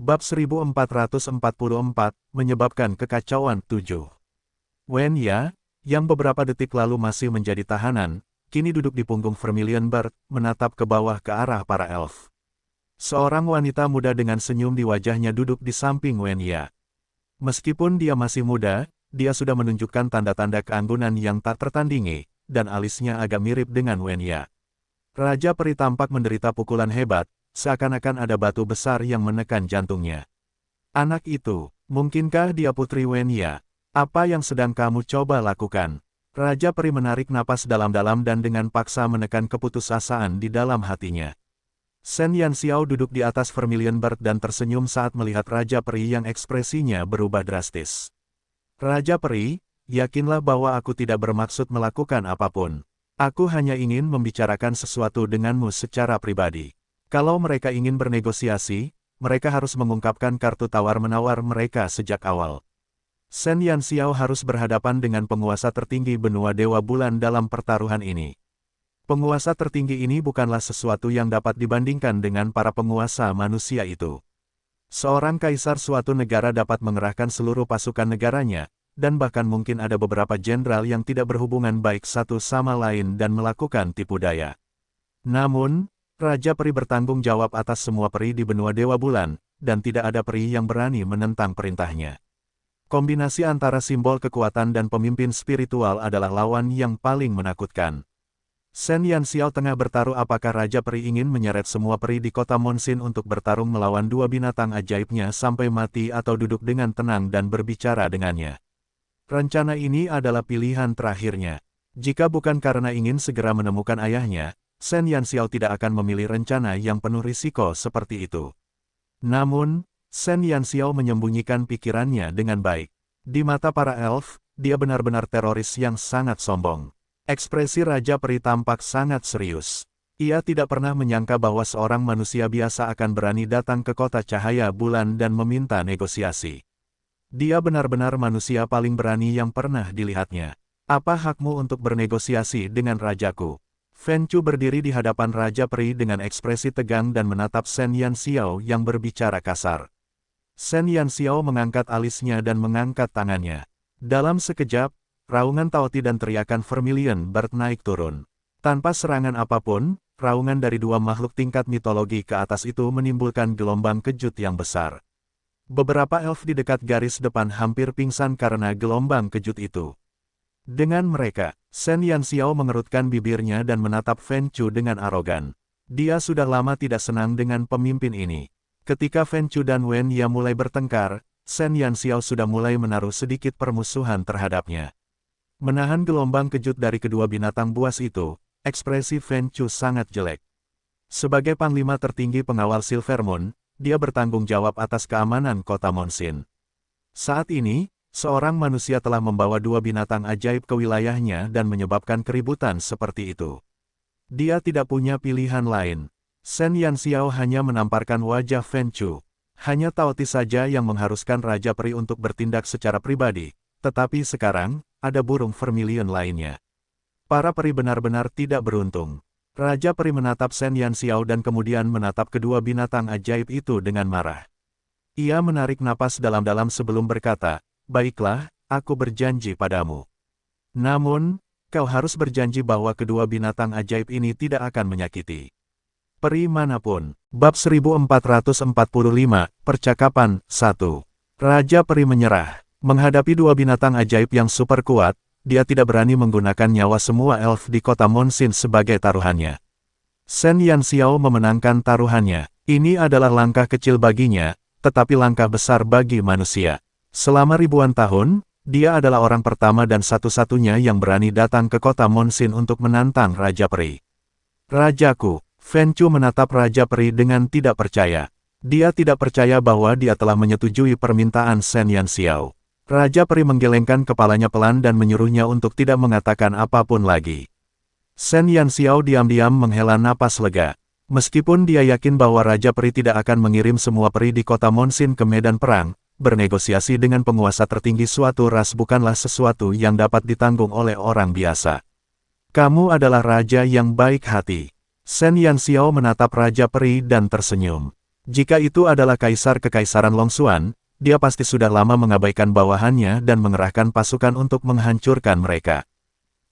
Bab 1444, menyebabkan kekacauan 7. Wen Ya, yang beberapa detik lalu masih menjadi tahanan, kini duduk di punggung Vermilion Bird, menatap ke bawah ke arah para elf. Seorang wanita muda dengan senyum di wajahnya duduk di samping Wen Ya. Meskipun dia masih muda, dia sudah menunjukkan tanda-tanda keanggunan yang tak tertandingi, dan alisnya agak mirip dengan Wen Ya. Raja Peri tampak menderita pukulan hebat, seakan-akan ada batu besar yang menekan jantungnya. Anak itu, mungkinkah dia putri Wen Ya? Apa yang sedang kamu coba lakukan? Raja Peri menarik napas dalam-dalam dan dengan paksa menekan keputusasaan di dalam hatinya. Shen Yanxiao duduk di atas Vermilion Bird dan tersenyum saat melihat Raja Peri yang ekspresinya berubah drastis. Raja Peri, yakinlah bahwa aku tidak bermaksud melakukan apapun. Aku hanya ingin membicarakan sesuatu denganmu secara pribadi. Kalau mereka ingin bernegosiasi, mereka harus mengungkapkan kartu tawar-menawar mereka sejak awal. Shen Yanxiao harus berhadapan dengan penguasa tertinggi benua Dewa Bulan dalam pertaruhan ini. Penguasa tertinggi ini bukanlah sesuatu yang dapat dibandingkan dengan para penguasa manusia itu. Seorang kaisar suatu negara dapat mengerahkan seluruh pasukan negaranya, dan bahkan mungkin ada beberapa jenderal yang tidak berhubungan baik satu sama lain dan melakukan tipu daya. Namun, Raja Peri bertanggung jawab atas semua peri di benua Dewa Bulan, dan tidak ada peri yang berani menentang perintahnya. Kombinasi antara simbol kekuatan dan pemimpin spiritual adalah lawan yang paling menakutkan. Shen Yanxiao tengah bertaruh apakah Raja Peri ingin menyeret semua peri di kota Monsin untuk bertarung melawan dua binatang ajaibnya sampai mati atau duduk dengan tenang dan berbicara dengannya. Rencana ini adalah pilihan terakhirnya. Jika bukan karena ingin segera menemukan ayahnya, Shen Yanxiao tidak akan memilih rencana yang penuh risiko seperti itu. Namun, Shen Yanxiao menyembunyikan pikirannya dengan baik. Di mata para elf, dia benar-benar teroris yang sangat sombong. Ekspresi Raja Peri tampak sangat serius. Ia tidak pernah menyangka bahwa seorang manusia biasa akan berani datang ke kota cahaya bulan dan meminta negosiasi. Dia benar-benar manusia paling berani yang pernah dilihatnya. Apa hakmu untuk bernegosiasi dengan rajaku? Fen Chu berdiri di hadapan Raja Peri dengan ekspresi tegang dan menatap Shen Yanxiao yang berbicara kasar. Shen Yanxiao mengangkat alisnya dan mengangkat tangannya. Dalam sekejap, raungan taoti dan teriakan Vermilion Bird naik turun. Tanpa serangan apapun, raungan dari dua makhluk tingkat mitologi ke atas itu menimbulkan gelombang kejut yang besar. Beberapa elf di dekat garis depan hampir pingsan karena gelombang kejut itu. Dengan mereka, Shen Yanxiao mengerutkan bibirnya dan menatap Fen Chu dengan arogan. Dia sudah lama tidak senang dengan pemimpin ini. Ketika Fen Chu dan Wen Ya mulai bertengkar, Shen Yanxiao sudah mulai menaruh sedikit permusuhan terhadapnya. Menahan gelombang kejut dari kedua binatang buas itu, ekspresi Fen Chu sangat jelek. Sebagai panglima tertinggi pengawal Silver Moon, dia bertanggung jawab atas keamanan kota Monsin. Saat ini, seorang manusia telah membawa dua binatang ajaib ke wilayahnya dan menyebabkan keributan seperti itu. Dia tidak punya pilihan lain. Shen Yanxiao hanya menamparkan wajah Fen Chu. Hanya taoti saja yang mengharuskan Raja Peri untuk bertindak secara pribadi, tetapi sekarang, ada burung Vermilion lainnya. Para peri benar-benar tidak beruntung. Raja Peri menatap Shen Yanxiao dan kemudian menatap kedua binatang ajaib itu dengan marah. Ia menarik napas dalam-dalam sebelum berkata, "Baiklah, aku berjanji padamu. Namun, kau harus berjanji bahwa kedua binatang ajaib ini tidak akan menyakiti peri manapun." Bab 1445, Percakapan 1. Raja Peri menyerah. Menghadapi dua binatang ajaib yang super kuat, dia tidak berani menggunakan nyawa semua elf di kota Monsin sebagai taruhannya. Shen Yanxiao memenangkan taruhannya. Ini adalah langkah kecil baginya, tetapi langkah besar bagi manusia. Selama ribuan tahun, dia adalah orang pertama dan satu-satunya yang berani datang ke kota Monsin untuk menantang Raja Peri. "Rajaku," Fen Chu menatap Raja Peri dengan tidak percaya. Dia tidak percaya bahwa dia telah menyetujui permintaan Shen Yanxiao. Raja Peri menggelengkan kepalanya pelan dan menyuruhnya untuk tidak mengatakan apapun lagi. Shen Yanxiao diam-diam menghela napas lega. Meskipun dia yakin bahwa Raja Peri tidak akan mengirim semua peri di kota Monsin ke medan perang, bernegosiasi dengan penguasa tertinggi suatu ras bukanlah sesuatu yang dapat ditanggung oleh orang biasa. "Kamu adalah raja yang baik hati." Shen Yanxiao menatap Raja Peri dan tersenyum. Jika itu adalah kaisar kekaisaran Longxuan, dia pasti sudah lama mengabaikan bawahannya dan mengerahkan pasukan untuk menghancurkan mereka.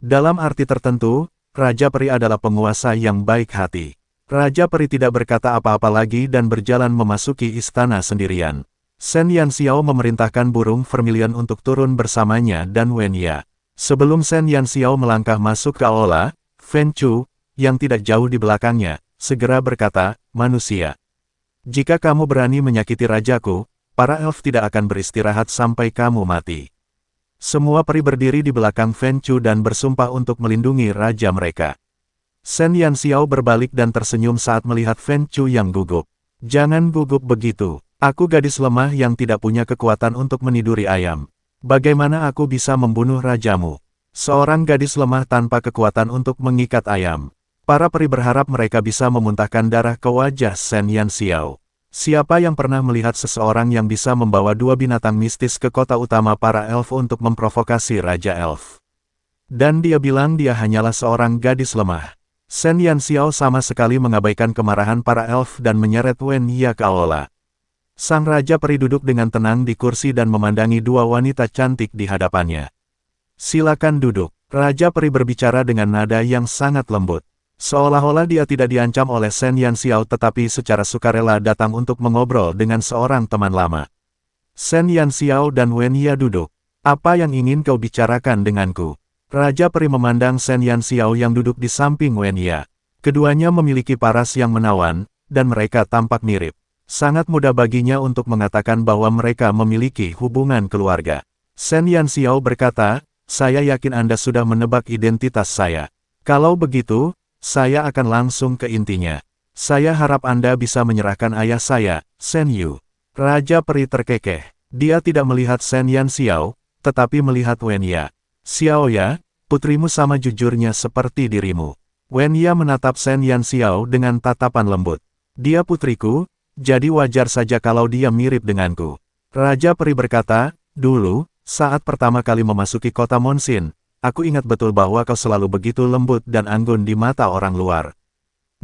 Dalam arti tertentu, Raja Peri adalah penguasa yang baik hati. Raja Peri tidak berkata apa-apa lagi dan berjalan memasuki istana sendirian. Shen Yanxiao memerintahkan burung vermilion untuk turun bersamanya dan Wen Ya. Sebelum Shen Yanxiao melangkah masuk ke aula, Fen Chu, yang tidak jauh di belakangnya, segera berkata, "Manusia. Jika kamu berani menyakiti rajaku, para elf tidak akan beristirahat sampai kamu mati." Semua peri berdiri di belakang Fen Chu dan bersumpah untuk melindungi raja mereka. Shen Yanxiao berbalik dan tersenyum saat melihat Fen Chu yang gugup. "Jangan gugup begitu. Aku gadis lemah yang tidak punya kekuatan untuk meniduri ayam. Bagaimana aku bisa membunuh rajamu? Seorang gadis lemah tanpa kekuatan untuk mengikat ayam." Para peri berharap mereka bisa memuntahkan darah ke wajah Shen Yanxiao. Siapa yang pernah melihat seseorang yang bisa membawa dua binatang mistis ke kota utama para elf untuk memprovokasi Raja Elf? Dan dia bilang dia hanyalah seorang gadis lemah. Shen Yanxiao sama sekali mengabaikan kemarahan para elf dan menyeret Wen Ya ke aula. Sang Raja Peri duduk dengan tenang di kursi dan memandangi dua wanita cantik di hadapannya. "Silakan duduk." Raja Peri berbicara dengan nada yang sangat lembut. Seolah-olah dia tidak diancam oleh Shen Yanxiao tetapi secara sukarela datang untuk mengobrol dengan seorang teman lama. Shen Yanxiao dan Wen Ya duduk. "Apa yang ingin kau bicarakan denganku?" Raja Peri memandang Shen Yanxiao yang duduk di samping Wen Ya. Keduanya memiliki paras yang menawan, dan mereka tampak mirip. Sangat mudah baginya untuk mengatakan bahwa mereka memiliki hubungan keluarga. Shen Yanxiao berkata, "Saya yakin Anda sudah menebak identitas saya. Kalau begitu, saya akan langsung ke intinya. Saya harap Anda bisa menyerahkan ayah saya, Shen Yu." Raja Peri terkekeh. Dia tidak melihat Shen Yanxiao, tetapi melihat Wen Ya. "Xiao Ya, putrimu sama jujurnya seperti dirimu." Wen Ya menatap Shen Yanxiao dengan tatapan lembut. "Dia putriku, jadi wajar saja kalau dia mirip denganku." Raja Peri berkata, "Dulu, saat pertama kali memasuki kota Monsin, aku ingat betul bahwa kau selalu begitu lembut dan anggun di mata orang luar.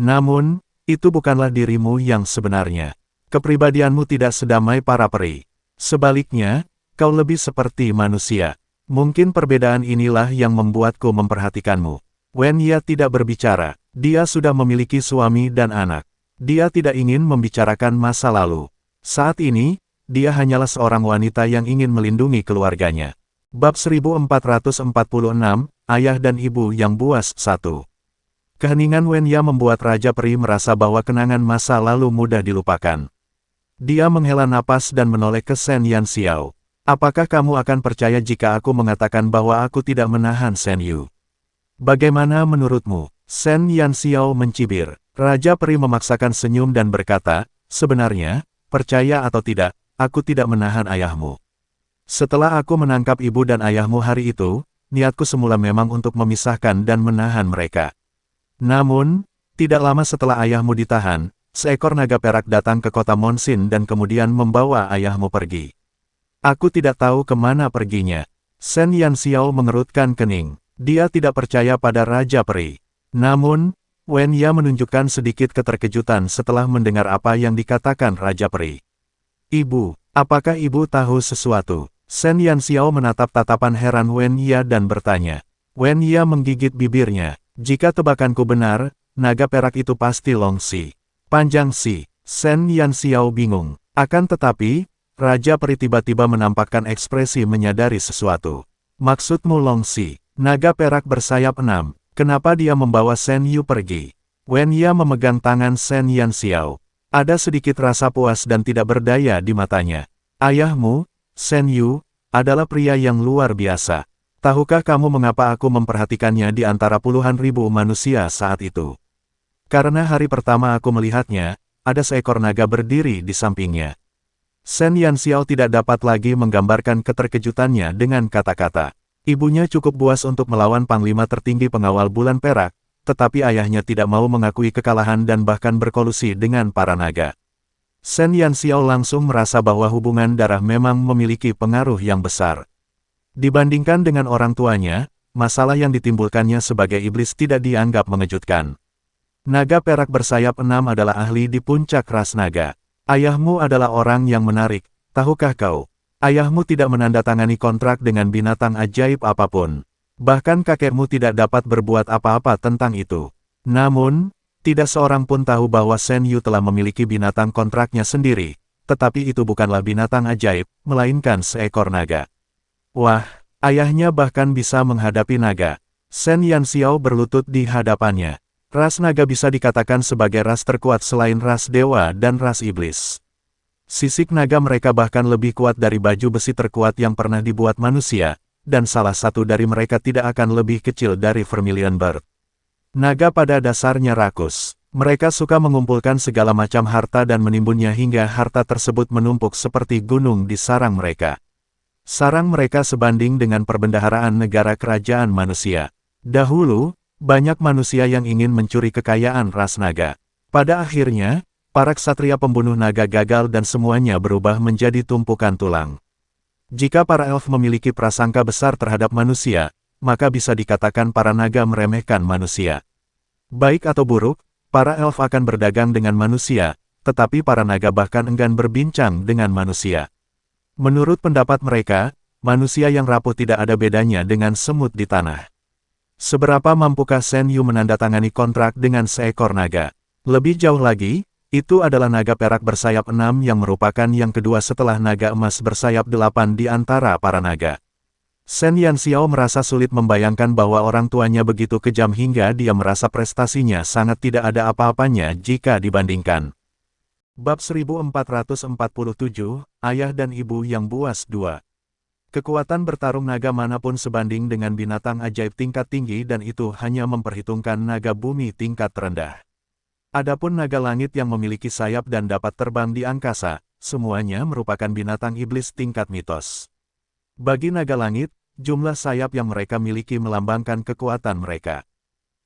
Namun, itu bukanlah dirimu yang sebenarnya. Kepribadianmu tidak sedamai para peri. Sebaliknya, kau lebih seperti manusia. Mungkin perbedaan inilah yang membuatku memperhatikanmu." Wen Ya tidak berbicara. Dia sudah memiliki suami dan anak. Dia tidak ingin membicarakan masa lalu. Saat ini, dia hanyalah seorang wanita yang ingin melindungi keluarganya. Bab 1446, Ayah dan Ibu yang Buas 1. Keheningan Wen Ya membuat Raja Peri merasa bahwa kenangan masa lalu mudah dilupakan. Dia menghela napas dan menoleh ke Shen Yanxiao. "Apakah kamu akan percaya jika aku mengatakan bahwa aku tidak menahan Shen Yu? Bagaimana menurutmu?" Shen Yanxiao mencibir. Raja Peri memaksakan senyum dan berkata, "Sebenarnya, percaya atau tidak, aku tidak menahan ayahmu. Setelah aku menangkap ibu dan ayahmu hari itu, niatku semula memang untuk memisahkan dan menahan mereka. Namun, tidak lama setelah ayahmu ditahan, seekor naga perak datang ke kota Monsin dan kemudian membawa ayahmu pergi. Aku tidak tahu kemana perginya." Shen Yanxiao mengerutkan kening. Dia tidak percaya pada Raja Peri. Namun, Wen Ya menunjukkan sedikit keterkejutan setelah mendengar apa yang dikatakan Raja Peri. "Ibu, apakah ibu tahu sesuatu?" Shen Yanxiao menatap tatapan heran Wen Ya dan bertanya. Wen Ya menggigit bibirnya. "Jika tebakanku benar, naga perak itu pasti Long Xi. Panjang Xi." Shen Yanxiao bingung. Akan tetapi, Raja Peri tiba-tiba menampakkan ekspresi menyadari sesuatu. "Maksudmu Long Xi, naga perak bersayap 6. Kenapa dia membawa Shen Yu pergi?" Wen Ya memegang tangan Shen Yanxiao. Ada sedikit rasa puas dan tidak berdaya di matanya. "Ayahmu, Shen Yu, adalah pria yang luar biasa. Tahukah kamu mengapa aku memperhatikannya di antara puluhan ribu manusia saat itu? Karena hari pertama aku melihatnya, ada seekor naga berdiri di sampingnya." Shen Yanxiao tidak dapat lagi menggambarkan keterkejutannya dengan kata-kata. Ibunya cukup buas untuk melawan panglima tertinggi pengawal bulan perak, tetapi ayahnya tidak mau mengakui kekalahan dan bahkan berkolusi dengan para naga. Shen Yanxiao langsung merasa bahwa hubungan darah memang memiliki pengaruh yang besar. Dibandingkan dengan orang tuanya, masalah yang ditimbulkannya sebagai iblis tidak dianggap mengejutkan. Naga perak bersayap 6 adalah ahli di puncak ras naga. Ayahmu adalah orang yang menarik, tahukah kau? Ayahmu tidak menandatangani kontrak dengan binatang ajaib apapun. Bahkan kakekmu tidak dapat berbuat apa-apa tentang itu. Namun, tidak seorang pun tahu bahwa Shen Yu telah memiliki binatang kontraknya sendiri, tetapi itu bukanlah binatang ajaib, melainkan seekor naga. Wah, ayahnya bahkan bisa menghadapi naga. Shen Yanxiao berlutut di hadapannya. Ras naga bisa dikatakan sebagai ras terkuat selain ras dewa dan ras iblis. Sisik naga mereka bahkan lebih kuat dari baju besi terkuat yang pernah dibuat manusia, dan salah satu dari mereka tidak akan lebih kecil dari Vermilion Bird. Naga pada dasarnya rakus. Mereka suka mengumpulkan segala macam harta dan menimbunnya hingga harta tersebut menumpuk seperti gunung di sarang mereka. Sarang mereka sebanding dengan perbendaharaan negara kerajaan manusia. Dahulu, banyak manusia yang ingin mencuri kekayaan ras naga. Pada akhirnya, para ksatria pembunuh naga gagal dan semuanya berubah menjadi tumpukan tulang. Jika para elf memiliki prasangka besar terhadap manusia, maka bisa dikatakan para naga meremehkan manusia. Baik atau buruk, para elf akan berdagang dengan manusia, tetapi para naga bahkan enggan berbincang dengan manusia. Menurut pendapat mereka, manusia yang rapuh tidak ada bedanya dengan semut di tanah. Seberapa mampukah Shen Yu menandatangani kontrak dengan seekor naga? Lebih jauh lagi, itu adalah naga perak bersayap 6 yang merupakan yang kedua setelah naga emas bersayap 8 di antara para naga. Shen Yanxiao merasa sulit membayangkan bahwa orang tuanya begitu kejam hingga dia merasa prestasinya sangat tidak ada apa-apanya jika dibandingkan. Bab 1447, Ayah dan Ibu yang Buas 2. Kekuatan bertarung naga manapun sebanding dengan binatang ajaib tingkat tinggi dan itu hanya memperhitungkan naga bumi tingkat terendah. Adapun naga langit yang memiliki sayap dan dapat terbang di angkasa, semuanya merupakan binatang iblis tingkat mitos. Bagi naga langit, jumlah sayap yang mereka miliki melambangkan kekuatan mereka.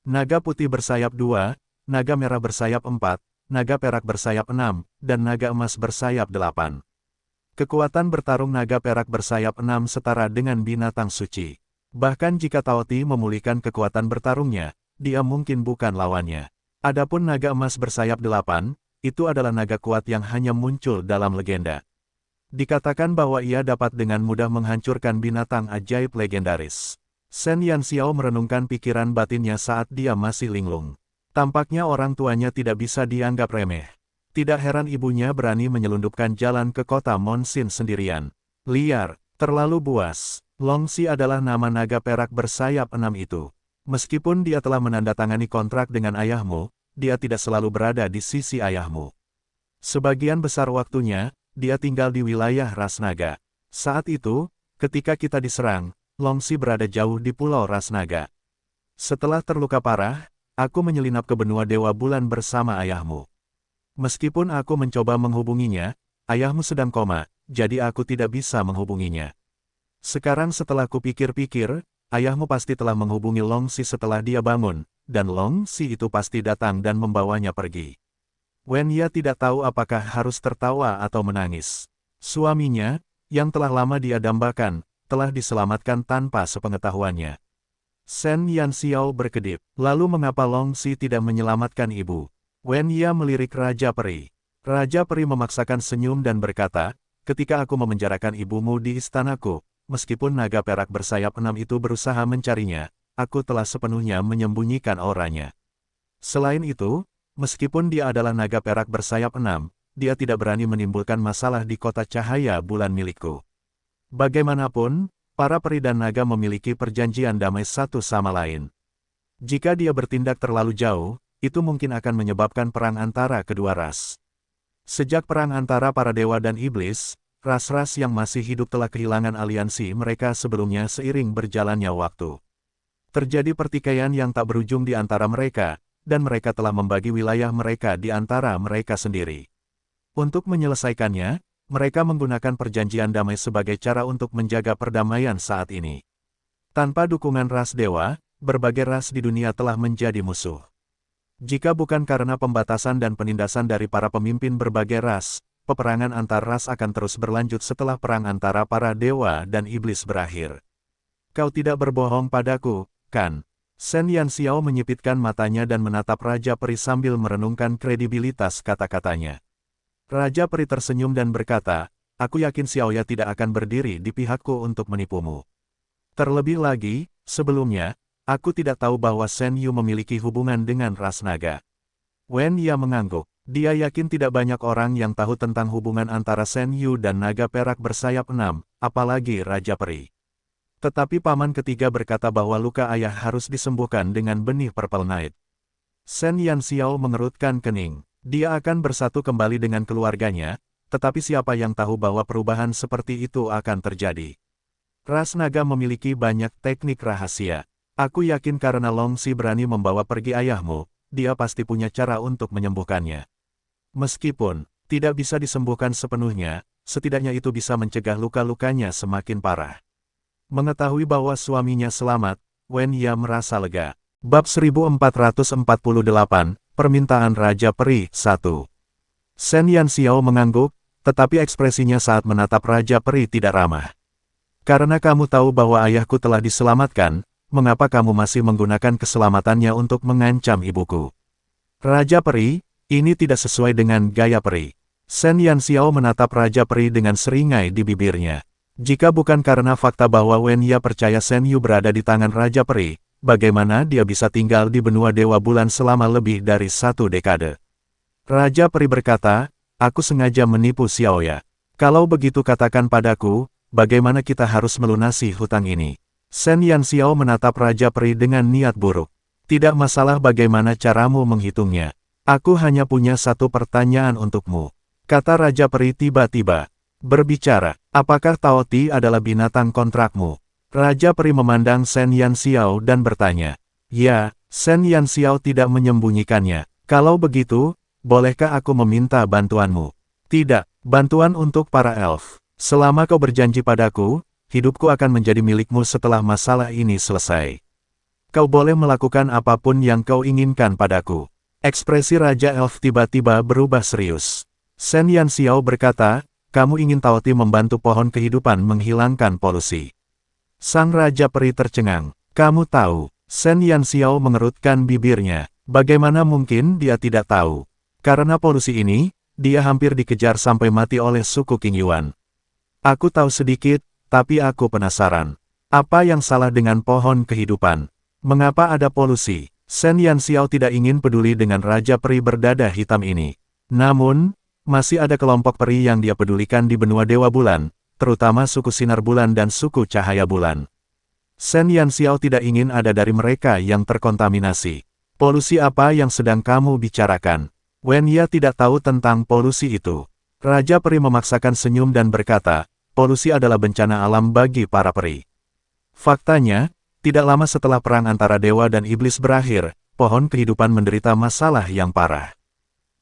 Naga putih bersayap 2, naga merah bersayap 4, naga perak bersayap 6, dan naga emas bersayap 8. Kekuatan bertarung naga perak bersayap 6 setara dengan binatang suci. Bahkan jika Taoti memulihkan kekuatan bertarungnya, dia mungkin bukan lawannya. Adapun naga emas bersayap 8, itu adalah naga kuat yang hanya muncul dalam legenda. Dikatakan bahwa ia dapat dengan mudah menghancurkan binatang ajaib legendaris. Shen Yanxiao merenungkan pikiran batinnya saat dia masih linglung. Tampaknya orang tuanya tidak bisa dianggap remeh. Tidak heran ibunya berani menyelundupkan jalan ke kota Monsin sendirian. Liar, terlalu buas. Longxi adalah nama naga perak bersayap 6 itu. Meskipun dia telah menandatangani kontrak dengan ayahmu, dia tidak selalu berada di sisi ayahmu. Sebagian besar waktunya, dia tinggal di wilayah ras naga. Saat itu, ketika kita diserang, Longxi berada jauh di pulau ras naga. Setelah terluka parah, aku menyelinap ke benua Dewa Bulan bersama ayahmu. Meskipun aku mencoba menghubunginya, ayahmu sedang koma, jadi aku tidak bisa menghubunginya. Sekarang setelah kupikir-pikir, ayahmu pasti telah menghubungi Longxi setelah dia bangun, dan Longxi itu pasti datang dan membawanya pergi. Wen Ya tidak tahu apakah harus tertawa atau menangis. Suaminya, yang telah lama dia dambakan, telah diselamatkan tanpa sepengetahuannya. Shen Yanxiao berkedip, lalu mengapa Longxi tidak menyelamatkan ibu? Wen Ya melirik Raja Peri. Raja Peri memaksakan senyum dan berkata, ketika aku memenjarakan ibumu di istanaku, meskipun naga perak bersayap 6 itu berusaha mencarinya, aku telah sepenuhnya menyembunyikan auranya. Selain itu, meskipun dia adalah naga perak bersayap 6, dia tidak berani menimbulkan masalah di kota cahaya bulan milikku. Bagaimanapun, para peri dan naga memiliki perjanjian damai satu sama lain. Jika dia bertindak terlalu jauh, itu mungkin akan menyebabkan perang antara kedua ras. Sejak perang antara para dewa dan iblis, ras-ras yang masih hidup telah kehilangan aliansi mereka sebelumnya seiring berjalannya waktu. Terjadi pertikaian yang tak berujung di antara mereka, dan mereka telah membagi wilayah mereka di antara mereka sendiri. Untuk menyelesaikannya, mereka menggunakan perjanjian damai sebagai cara untuk menjaga perdamaian saat ini. Tanpa dukungan ras dewa, berbagai ras di dunia telah menjadi musuh. Jika bukan karena pembatasan dan penindasan dari para pemimpin berbagai ras, peperangan antar ras akan terus berlanjut setelah perang antara para dewa dan iblis berakhir. Kau tidak berbohong padaku, kan? Shen Yanxiao menyipitkan matanya dan menatap Raja Peri sambil merenungkan kredibilitas kata-katanya. Raja Peri tersenyum dan berkata, aku yakin Xiaoya tidak akan berdiri di pihakku untuk menipumu. Terlebih lagi, sebelumnya, aku tidak tahu bahwa Shen Yu memiliki hubungan dengan ras naga. Wen Ya mengangguk. Dia yakin tidak banyak orang yang tahu tentang hubungan antara Shen Yu dan naga perak bersayap 6, apalagi Raja Peri. Tetapi paman ketiga berkata bahwa luka ayah harus disembuhkan dengan benih Purple Night. Shen Yanxiao mengerutkan kening. Dia akan bersatu kembali dengan keluarganya, tetapi siapa yang tahu bahwa perubahan seperti itu akan terjadi. Ras naga memiliki banyak teknik rahasia. Aku yakin karena Long Si berani membawa pergi ayahmu, dia pasti punya cara untuk menyembuhkannya. Meskipun tidak bisa disembuhkan sepenuhnya, setidaknya itu bisa mencegah luka-lukanya semakin parah. Mengetahui bahwa suaminya selamat, Wen Ya merasa lega. Bab 1448, Permintaan Raja Peri 1. Shen Yanxiao mengangguk, tetapi ekspresinya saat menatap Raja Peri tidak ramah. Karena kamu tahu bahwa ayahku telah diselamatkan, mengapa kamu masih menggunakan keselamatannya untuk mengancam ibuku? Raja Peri, ini tidak sesuai dengan gaya peri. Shen Yanxiao menatap Raja Peri dengan seringai di bibirnya. Jika bukan karena fakta bahwa Wen Ya percaya Shen Yu berada di tangan Raja Peri, bagaimana dia bisa tinggal di benua Dewa Bulan selama lebih dari 1 dekade? Raja Peri berkata, aku sengaja menipu Xiaoya. Kalau begitu katakan padaku, bagaimana kita harus melunasi hutang ini? Shen Yanxiao menatap Raja Peri dengan niat buruk. Tidak masalah bagaimana caramu menghitungnya. Aku hanya punya satu pertanyaan untukmu. Kata Raja Peri tiba-tiba. Berbicara, apakah Tao Ti adalah binatang kontrakmu? Raja Peri memandang Shen Yanxiao dan bertanya. Ya, Shen Yanxiao tidak menyembunyikannya. Kalau begitu, bolehkah aku meminta bantuanmu? Tidak, bantuan untuk para elf. Selama kau berjanji padaku, hidupku akan menjadi milikmu setelah masalah ini selesai. Kau boleh melakukan apapun yang kau inginkan padaku. Ekspresi Raja Elf tiba-tiba berubah serius. Shen Yanxiao berkata, kamu ingin Tao Ti membantu pohon kehidupan menghilangkan polusi. Sang Raja Peri tercengang. Kamu tahu, Shen Yanxiao mengerutkan bibirnya. Bagaimana mungkin dia tidak tahu? Karena polusi ini, dia hampir dikejar sampai mati oleh suku King Yuan. Aku tahu sedikit, tapi aku penasaran. Apa yang salah dengan pohon kehidupan? Mengapa ada polusi? Shen Yanxiao tidak ingin peduli dengan Raja Peri berdada hitam ini. Namun, masih ada kelompok peri yang dia pedulikan di benua Dewa Bulan, terutama suku Sinar Bulan dan suku Cahaya Bulan. Shen Yanxiao tidak ingin ada dari mereka yang terkontaminasi. Polusi apa yang sedang kamu bicarakan? Wen Ya tidak tahu tentang polusi itu. Raja Peri memaksakan senyum dan berkata, polusi adalah bencana alam bagi para peri. Faktanya, tidak lama setelah perang antara dewa dan iblis berakhir, pohon kehidupan menderita masalah yang parah.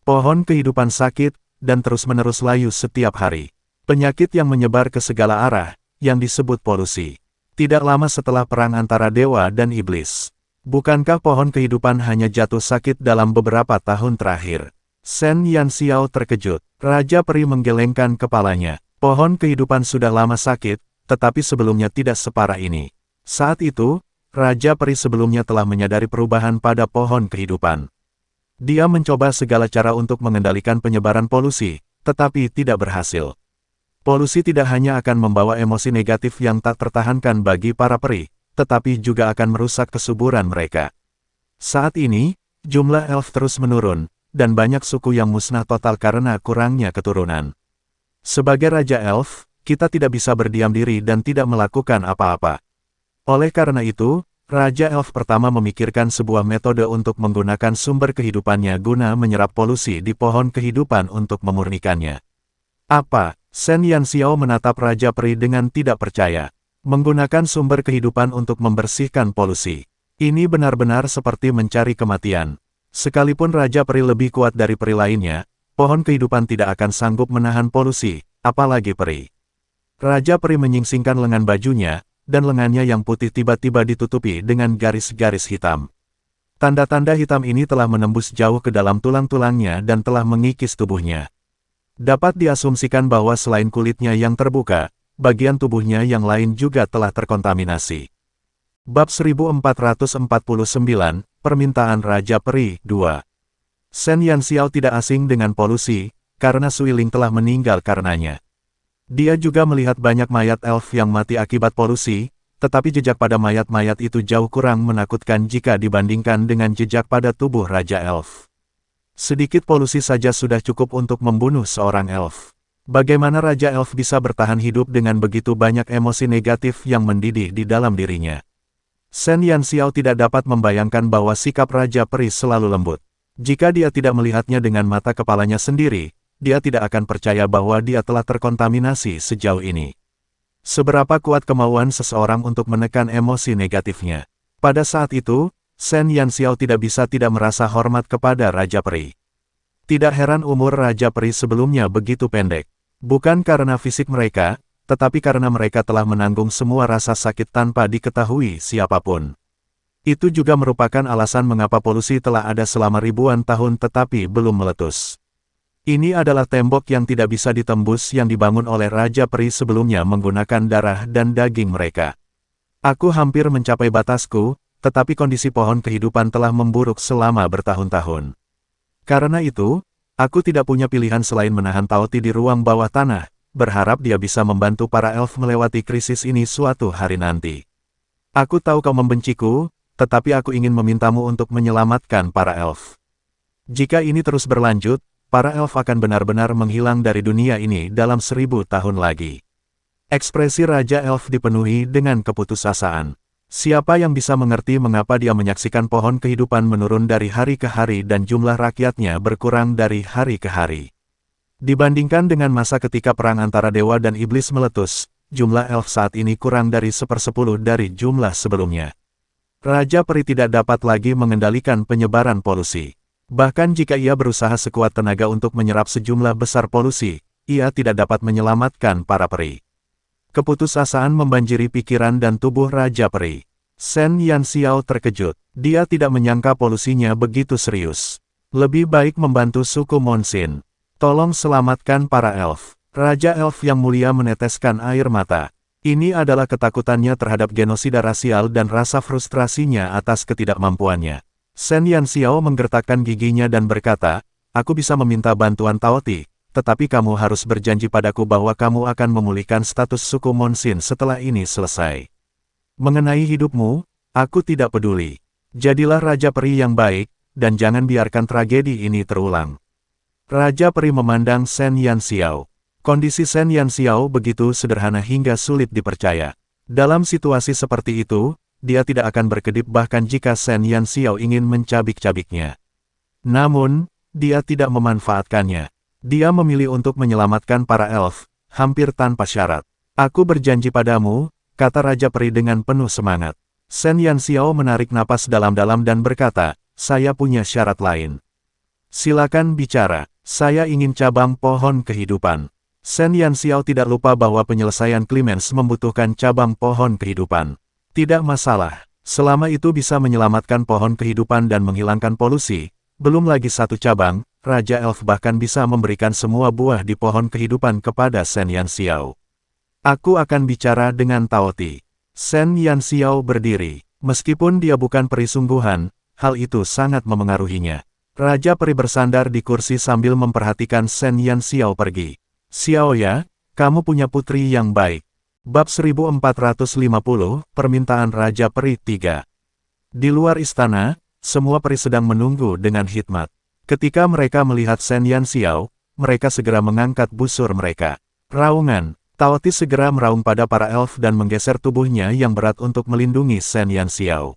Pohon kehidupan sakit, dan terus-menerus layu setiap hari. Penyakit yang menyebar ke segala arah, yang disebut polusi. Tidak lama setelah perang antara dewa dan iblis. Bukankah pohon kehidupan hanya jatuh sakit dalam beberapa tahun terakhir? Shen Yanxiao terkejut. Raja Peri menggelengkan kepalanya. Pohon kehidupan sudah lama sakit, tetapi sebelumnya tidak separah ini. Saat itu, Raja Peri sebelumnya telah menyadari perubahan pada pohon kehidupan. Dia mencoba segala cara untuk mengendalikan penyebaran polusi, tetapi tidak berhasil. Polusi tidak hanya akan membawa emosi negatif yang tak tertahankan bagi para peri, tetapi juga akan merusak kesuburan mereka. Saat ini, jumlah elf terus menurun, dan banyak suku yang musnah total karena kurangnya keturunan. Sebagai Raja Elf, kita tidak bisa berdiam diri dan tidak melakukan apa-apa. Oleh karena itu, Raja Elf pertama memikirkan sebuah metode untuk menggunakan sumber kehidupannya guna menyerap polusi di pohon kehidupan untuk memurnikannya. Apa? Shen Yanxiao menatap Raja Peri dengan tidak percaya. Menggunakan sumber kehidupan untuk membersihkan polusi. Ini benar-benar seperti mencari kematian. Sekalipun Raja Peri lebih kuat dari peri lainnya, pohon kehidupan tidak akan sanggup menahan polusi, apalagi peri. Raja Peri menyingsingkan lengan bajunya, dan lengannya yang putih tiba-tiba ditutupi dengan garis-garis hitam. Tanda-tanda hitam ini telah menembus jauh ke dalam tulang-tulangnya dan telah mengikis tubuhnya. Dapat diasumsikan bahwa selain kulitnya yang terbuka, bagian tubuhnya yang lain juga telah terkontaminasi. Bab 1449, Permintaan Raja Peri 2. Shen Yanxiao tidak asing dengan polusi, karena Suiling telah meninggal karenanya. Dia juga melihat banyak mayat elf yang mati akibat polusi, tetapi jejak pada mayat-mayat itu jauh kurang menakutkan jika dibandingkan dengan jejak pada tubuh Raja Elf. Sedikit polusi saja sudah cukup untuk membunuh seorang elf. Bagaimana Raja Elf bisa bertahan hidup dengan begitu banyak emosi negatif yang mendidih di dalam dirinya? Shen Yanxiao tidak dapat membayangkan bahwa sikap Raja Peri selalu lembut. Jika dia tidak melihatnya dengan mata kepalanya sendiri, dia tidak akan percaya bahwa dia telah terkontaminasi sejauh ini. Seberapa kuat kemauan seseorang untuk menekan emosi negatifnya. Pada saat itu, Shen Yanxiao tidak bisa tidak merasa hormat kepada Raja Peri. Tidak heran umur Raja Peri sebelumnya begitu pendek. Bukan karena fisik mereka, tetapi karena mereka telah menanggung semua rasa sakit tanpa diketahui siapapun. Itu juga merupakan alasan mengapa polusi telah ada selama ribuan tahun tetapi belum meletus. Ini adalah tembok yang tidak bisa ditembus yang dibangun oleh Raja Peri sebelumnya menggunakan darah dan daging mereka. Aku hampir mencapai batasku, tetapi kondisi pohon kehidupan telah memburuk selama bertahun-tahun. Karena itu, aku tidak punya pilihan selain menahan Taoti di ruang bawah tanah, berharap dia bisa membantu para elf melewati krisis ini suatu hari nanti. Aku tahu kau membenciku, tetapi aku ingin memintamu untuk menyelamatkan para elf. Jika ini terus berlanjut, para elf akan benar-benar menghilang dari dunia ini dalam 1000 tahun lagi. Ekspresi Raja Elf dipenuhi dengan keputusasaan. Siapa yang bisa mengerti mengapa dia menyaksikan pohon kehidupan menurun dari hari ke hari dan jumlah rakyatnya berkurang dari hari ke hari. Dibandingkan dengan masa ketika perang antara dewa dan iblis meletus, jumlah elf saat ini kurang dari 1/10 dari jumlah sebelumnya. Raja Peri tidak dapat lagi mengendalikan penyebaran polusi. Bahkan jika ia berusaha sekuat tenaga untuk menyerap sejumlah besar polusi, ia tidak dapat menyelamatkan para peri. Keputusasaan membanjiri pikiran dan tubuh Raja Peri. Shen Yanxiao terkejut. Dia tidak menyangka polusinya begitu serius. Lebih baik membantu suku Monsin. Tolong selamatkan para elf. Raja Elf yang mulia meneteskan air mata. Ini adalah ketakutannya terhadap genosida rasial dan rasa frustrasinya atas ketidakmampuannya. Shen Yanxiao menggertakkan giginya dan berkata, aku bisa meminta bantuan Taoti, tetapi kamu harus berjanji padaku bahwa kamu akan memulihkan status suku Monsin setelah ini selesai. Mengenai hidupmu, aku tidak peduli. Jadilah Raja Peri yang baik, dan jangan biarkan tragedi ini terulang. Raja Peri memandang Shen Yanxiao. Kondisi Shen Yanxiao begitu sederhana hingga sulit dipercaya. Dalam situasi seperti itu, dia tidak akan berkedip bahkan jika Shen Yanxiao ingin mencabik-cabiknya. Namun, dia tidak memanfaatkannya. Dia memilih untuk menyelamatkan para elf, hampir tanpa syarat. Aku berjanji padamu, kata Raja Peri dengan penuh semangat. Shen Yanxiao menarik napas dalam-dalam dan berkata, saya punya syarat lain. Silakan bicara, saya ingin cabang pohon kehidupan. Shen Yanxiao tidak lupa bahwa penyelesaian Clemens membutuhkan cabang pohon kehidupan. Tidak masalah, selama itu bisa menyelamatkan pohon kehidupan dan menghilangkan polusi, belum lagi satu cabang, Raja Elf bahkan bisa memberikan semua buah di pohon kehidupan kepada Shen Yanxiao. Aku akan bicara dengan Taoti. Shen Yanxiao berdiri. Meskipun dia bukan peri sungguhan, hal itu sangat memengaruhinya. Raja Peri bersandar di kursi sambil memperhatikan Shen Yanxiao pergi. Xiaoya, kamu punya putri yang baik. Bab 1450, Permintaan Raja Peri 3. Di luar istana, semua peri sedang menunggu dengan hikmat. Ketika mereka melihat Shen Yanxiao, mereka segera mengangkat busur mereka. Raungan, Taoti segera meraung pada para elf dan menggeser tubuhnya yang berat untuk melindungi Shen Yanxiao.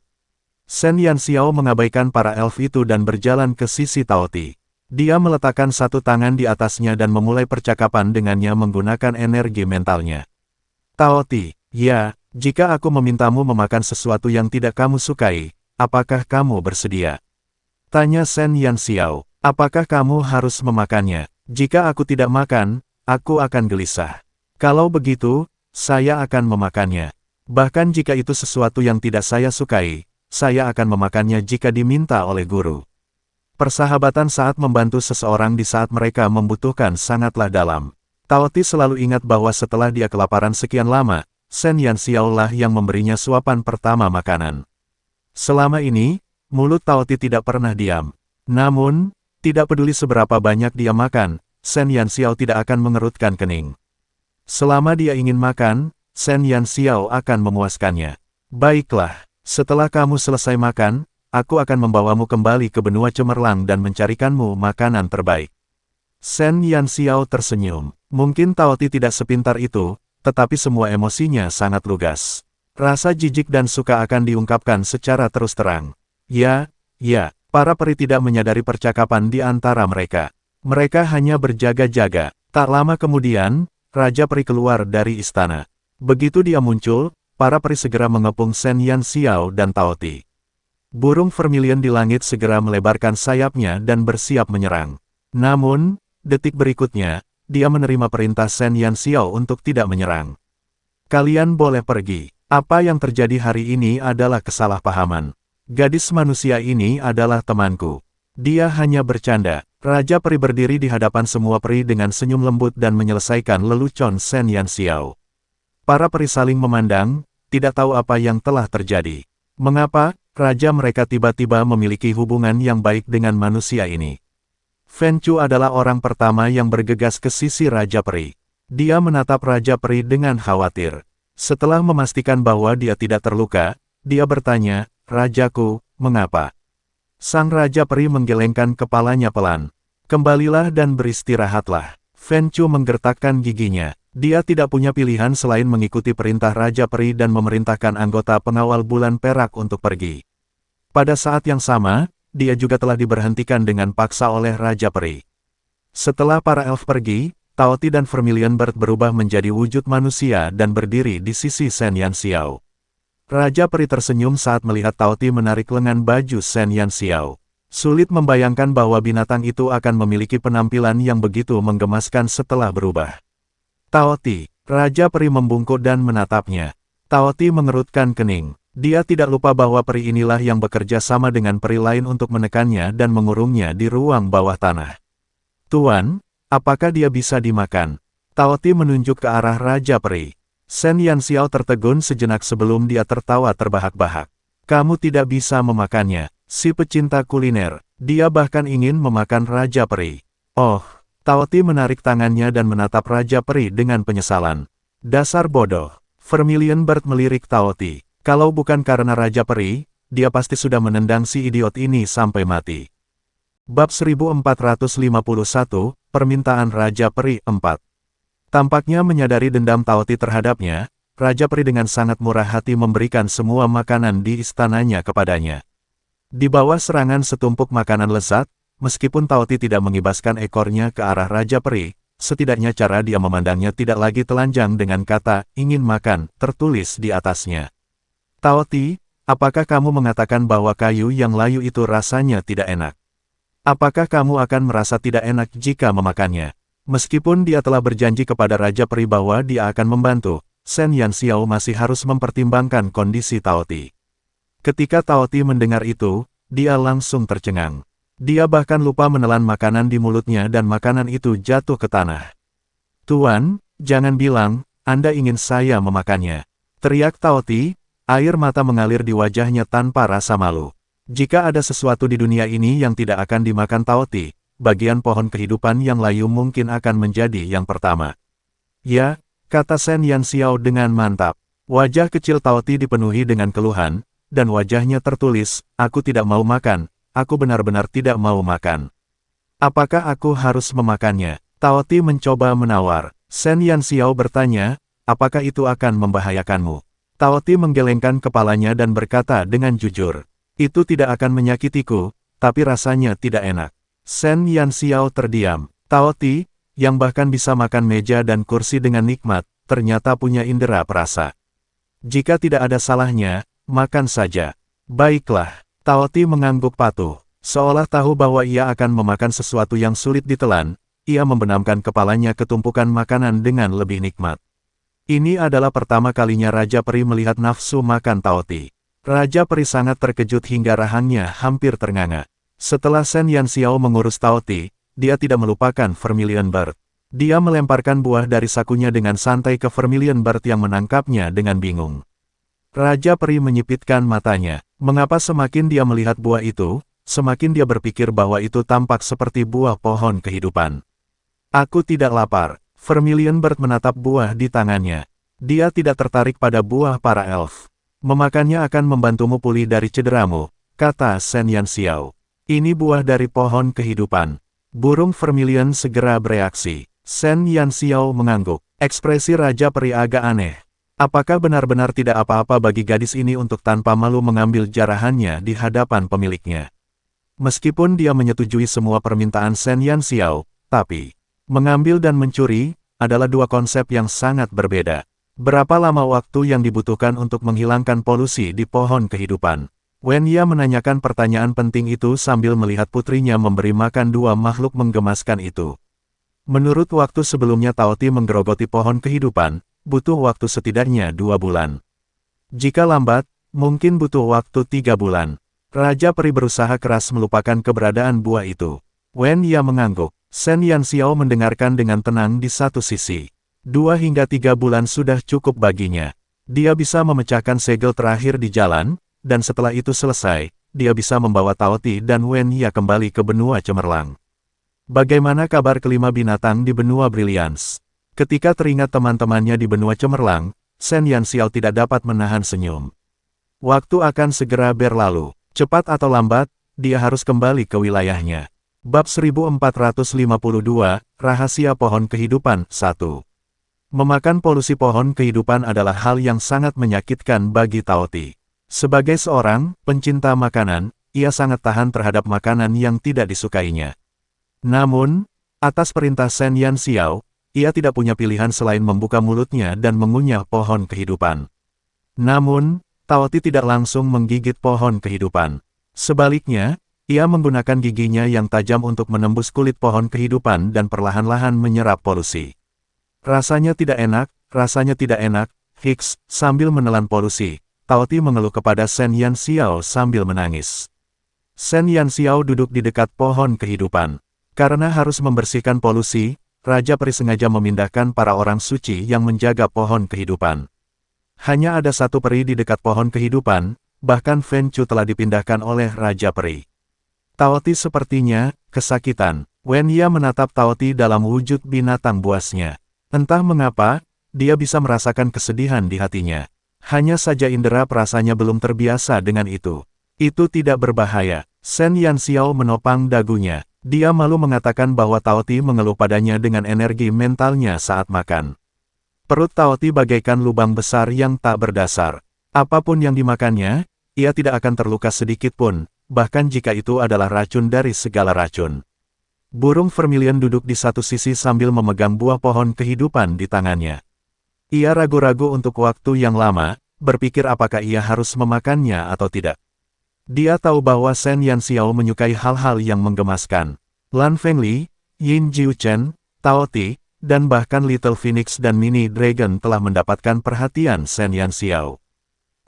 Shen Yanxiao mengabaikan para elf itu dan berjalan ke sisi Taoti. Dia meletakkan satu tangan di atasnya dan memulai percakapan dengannya menggunakan energi mentalnya. Taoti, ya, jika aku memintamu memakan sesuatu yang tidak kamu sukai, apakah kamu bersedia? Tanya Shen Yanxiao, apakah kamu harus memakannya? Jika aku tidak makan, aku akan gelisah. Kalau begitu, saya akan memakannya. Bahkan jika itu sesuatu yang tidak saya sukai, saya akan memakannya jika diminta oleh guru. Persahabatan saat membantu seseorang di saat mereka membutuhkan sangatlah dalam. Taoti selalu ingat bahwa setelah dia kelaparan sekian lama, Shen Yanxiao lah yang memberinya suapan pertama makanan. Selama ini, mulut Taoti tidak pernah diam. Namun, tidak peduli seberapa banyak dia makan, Shen Yanxiao tidak akan mengerutkan kening. Selama dia ingin makan, Shen Yanxiao akan memuaskannya. Baiklah, setelah kamu selesai makan, aku akan membawamu kembali ke benua cemerlang dan mencarikanmu makanan terbaik. Shen Yanxiao tersenyum. Mungkin Tao Ti tidak sepintar itu, tetapi semua emosinya sangat lugas. Rasa jijik dan suka akan diungkapkan secara terus terang. Ya, para peri tidak menyadari percakapan di antara mereka. Mereka hanya berjaga-jaga. Tak lama kemudian, Raja Peri keluar dari istana. Begitu dia muncul, para peri segera mengepung Shen Yanxiao dan Tao Ti. Burung vermilion di langit segera melebarkan sayapnya dan bersiap menyerang. Namun, detik berikutnya, dia menerima perintah Shen Yanxiao untuk tidak menyerang. Kalian boleh pergi. Apa yang terjadi hari ini adalah kesalahpahaman. Gadis manusia ini adalah temanku. Dia hanya bercanda. Raja Peri berdiri di hadapan semua peri dengan senyum lembut dan menyelesaikan lelucon Shen Yanxiao. Para peri saling memandang, tidak tahu apa yang telah terjadi. Mengapa raja mereka tiba-tiba memiliki hubungan yang baik dengan manusia ini? Fen Chu adalah orang pertama yang bergegas ke sisi Raja Peri. Dia menatap Raja Peri dengan khawatir. Setelah memastikan bahwa dia tidak terluka, dia bertanya, "Rajaku, mengapa?" Sang Raja Peri menggelengkan kepalanya pelan. "Kembalilah dan beristirahatlah." Fen Chu menggertakkan giginya. Dia tidak punya pilihan selain mengikuti perintah Raja Peri dan memerintahkan anggota pengawal bulan perak untuk pergi. Pada saat yang sama, dia juga telah diberhentikan dengan paksa oleh Raja Peri. Setelah para elf pergi, Tao Ti dan Vermilion Bird berubah menjadi wujud manusia dan berdiri di sisi Shen Yanxiao. Raja Peri tersenyum saat melihat Tao Ti menarik lengan baju Shen Yanxiao. Sulit membayangkan bahwa binatang itu akan memiliki penampilan yang begitu menggemaskan setelah berubah. Tao Ti, Raja Peri membungkuk dan menatapnya. Tao Ti mengerutkan kening. Dia tidak lupa bahwa peri inilah yang bekerja sama dengan peri lain untuk menekannya dan mengurungnya di ruang bawah tanah. "Tuan, apakah dia bisa dimakan?" Tao Ti menunjuk ke arah Raja Peri. Shen Yanxiao tertegun sejenak sebelum dia tertawa terbahak-bahak. "Kamu tidak bisa memakannya, si pecinta kuliner. Dia bahkan ingin memakan Raja Peri." "Oh." Tao Ti menarik tangannya dan menatap Raja Peri dengan penyesalan. "Dasar bodoh." Vermilion Bird melirik Tao Ti. Kalau bukan karena Raja Peri, dia pasti sudah menendang si idiot ini sampai mati. Bab 1451, Permintaan Raja Peri 4. Tampaknya menyadari dendam Tao Ti terhadapnya, Raja Peri dengan sangat murah hati memberikan semua makanan di istananya kepadanya. Di bawah serangan setumpuk makanan lezat, meskipun Tao Ti tidak mengibaskan ekornya ke arah Raja Peri, setidaknya cara dia memandangnya tidak lagi telanjang dengan kata, "ingin makan," tertulis di atasnya. "Tao Ti, apakah kamu mengatakan bahwa kayu yang layu itu rasanya tidak enak? Apakah kamu akan merasa tidak enak jika memakannya?" Meskipun dia telah berjanji kepada Raja Peri bahwa dia akan membantu, Shen Yanxiao masih harus mempertimbangkan kondisi Tao Ti. Ketika Tao Ti mendengar itu, dia langsung tercengang. Dia bahkan lupa menelan makanan di mulutnya dan makanan itu jatuh ke tanah. "Tuan, jangan bilang, Anda ingin saya memakannya," teriak Tao Ti. Air mata mengalir di wajahnya tanpa rasa malu. Jika ada sesuatu di dunia ini yang tidak akan dimakan Tao Ti, bagian pohon kehidupan yang layu mungkin akan menjadi yang pertama. "Ya," kata Shen Yanxiao dengan mantap. Wajah kecil Tao Ti dipenuhi dengan keluhan, dan wajahnya tertulis, "Aku tidak mau makan, aku benar-benar tidak mau makan. Apakah aku harus memakannya?" Tao Ti mencoba menawar. Shen Yanxiao bertanya, "Apakah itu akan membahayakanmu?" Tao Ti menggelengkan kepalanya dan berkata dengan jujur, "Itu tidak akan menyakitiku, tapi rasanya tidak enak." Shen Yanxiao terdiam. Tao Ti, yang bahkan bisa makan meja dan kursi dengan nikmat, ternyata punya indera perasa. Jika tidak ada salahnya, makan saja. "Baiklah." Tao Ti mengangguk patuh. Seolah tahu bahwa ia akan memakan sesuatu yang sulit ditelan, ia membenamkan kepalanya ke tumpukan makanan dengan lebih nikmat. Ini adalah pertama kalinya Raja Peri melihat nafsu makan Tao Ti. Raja Peri sangat terkejut hingga rahangnya hampir ternganga. Setelah Shen Yanxiao mengurus Tao Ti, dia tidak melupakan Vermilion Bird. Dia melemparkan buah dari sakunya dengan santai ke Vermilion Bird yang menangkapnya dengan bingung. Raja Peri menyipitkan matanya. Mengapa semakin dia melihat buah itu, semakin dia berpikir bahwa itu tampak seperti buah pohon kehidupan. Aku tidak lapar. Vermilion Bird menatap buah di tangannya. Dia tidak tertarik pada buah para elf. Memakannya akan membantumu pulih dari cederamu, kata Shen Yanxiao. Ini buah dari pohon kehidupan. Burung Vermilion segera bereaksi. Shen Yanxiao mengangguk. Ekspresi Raja Peri agak aneh. Apakah benar-benar tidak apa-apa bagi gadis ini untuk tanpa malu mengambil jarahannya di hadapan pemiliknya? Meskipun dia menyetujui semua permintaan Shen Yanxiao, tapi mengambil dan mencuri adalah dua konsep yang sangat berbeda. Berapa lama waktu yang dibutuhkan untuk menghilangkan polusi di pohon kehidupan? Wen Ya menanyakan pertanyaan penting itu sambil melihat putrinya memberi makan dua makhluk menggemaskan itu. Menurut waktu sebelumnya Tao Ti menggerogoti pohon kehidupan, butuh waktu setidaknya 2 bulan. Jika lambat, mungkin butuh waktu 3 bulan. Raja Peri berusaha keras melupakan keberadaan buah itu. Wen Ya mengangguk. Shen Yanxiao mendengarkan dengan tenang di satu sisi. 2 hingga 3 bulan sudah cukup baginya. Dia bisa memecahkan segel terakhir di jalan, dan setelah itu selesai, dia bisa membawa Tao Ti dan Wen Ya kembali ke benua cemerlang. Bagaimana kabar kelima binatang di benua Brilliance? Ketika teringat teman-temannya di benua cemerlang, Shen Yanxiao tidak dapat menahan senyum. Waktu akan segera berlalu. Cepat atau lambat, dia harus kembali ke wilayahnya. Bab 1452, Rahasia Pohon Kehidupan 1. Memakan polusi pohon kehidupan adalah hal yang sangat menyakitkan bagi Tao Ti. Sebagai seorang pencinta makanan, ia sangat tahan terhadap makanan yang tidak disukainya. Namun, atas perintah Shen Yanxiao, ia tidak punya pilihan selain membuka mulutnya dan mengunyah pohon kehidupan. Namun, Tao Ti tidak langsung menggigit pohon kehidupan. Sebaliknya, ia menggunakan giginya yang tajam untuk menembus kulit pohon kehidupan dan perlahan-lahan menyerap polusi. Rasanya tidak enak, Hicks, sambil menelan polusi, Tao Ti mengeluh kepada Shen Yanxiao sambil menangis. Shen Yanxiao duduk di dekat pohon kehidupan. Karena harus membersihkan polusi, Raja Peri sengaja memindahkan para orang suci yang menjaga pohon kehidupan. Hanya ada satu peri di dekat pohon kehidupan, bahkan Fen Chu telah dipindahkan oleh Raja Peri. Tao Ti sepertinya kesakitan. Wen Ya menatap Tao Ti dalam wujud binatang buasnya. Entah mengapa, dia bisa merasakan kesedihan di hatinya. Hanya saja indera perasaannya belum terbiasa dengan itu. Itu tidak berbahaya. Shen Yanxiao menopang dagunya. Dia malu mengatakan bahwa Tao Ti mengeluh padanya dengan energi mentalnya saat makan. Perut Tao Ti bagaikan lubang besar yang tak berdasar. Apapun yang dimakannya, ia tidak akan terluka sedikit pun, bahkan jika itu adalah racun dari segala racun. Burung Vermilion duduk di satu sisi sambil memegang buah pohon kehidupan di tangannya. Ia ragu-ragu untuk waktu yang lama, berpikir apakah ia harus memakannya atau tidak. Dia tahu bahwa Shen Yanxiao menyukai hal-hal yang menggemaskan. Lan Fengli, Yin Jiuchen, Tao Ti, dan bahkan Little Phoenix dan Mini Dragon telah mendapatkan perhatian Shen Yanxiao.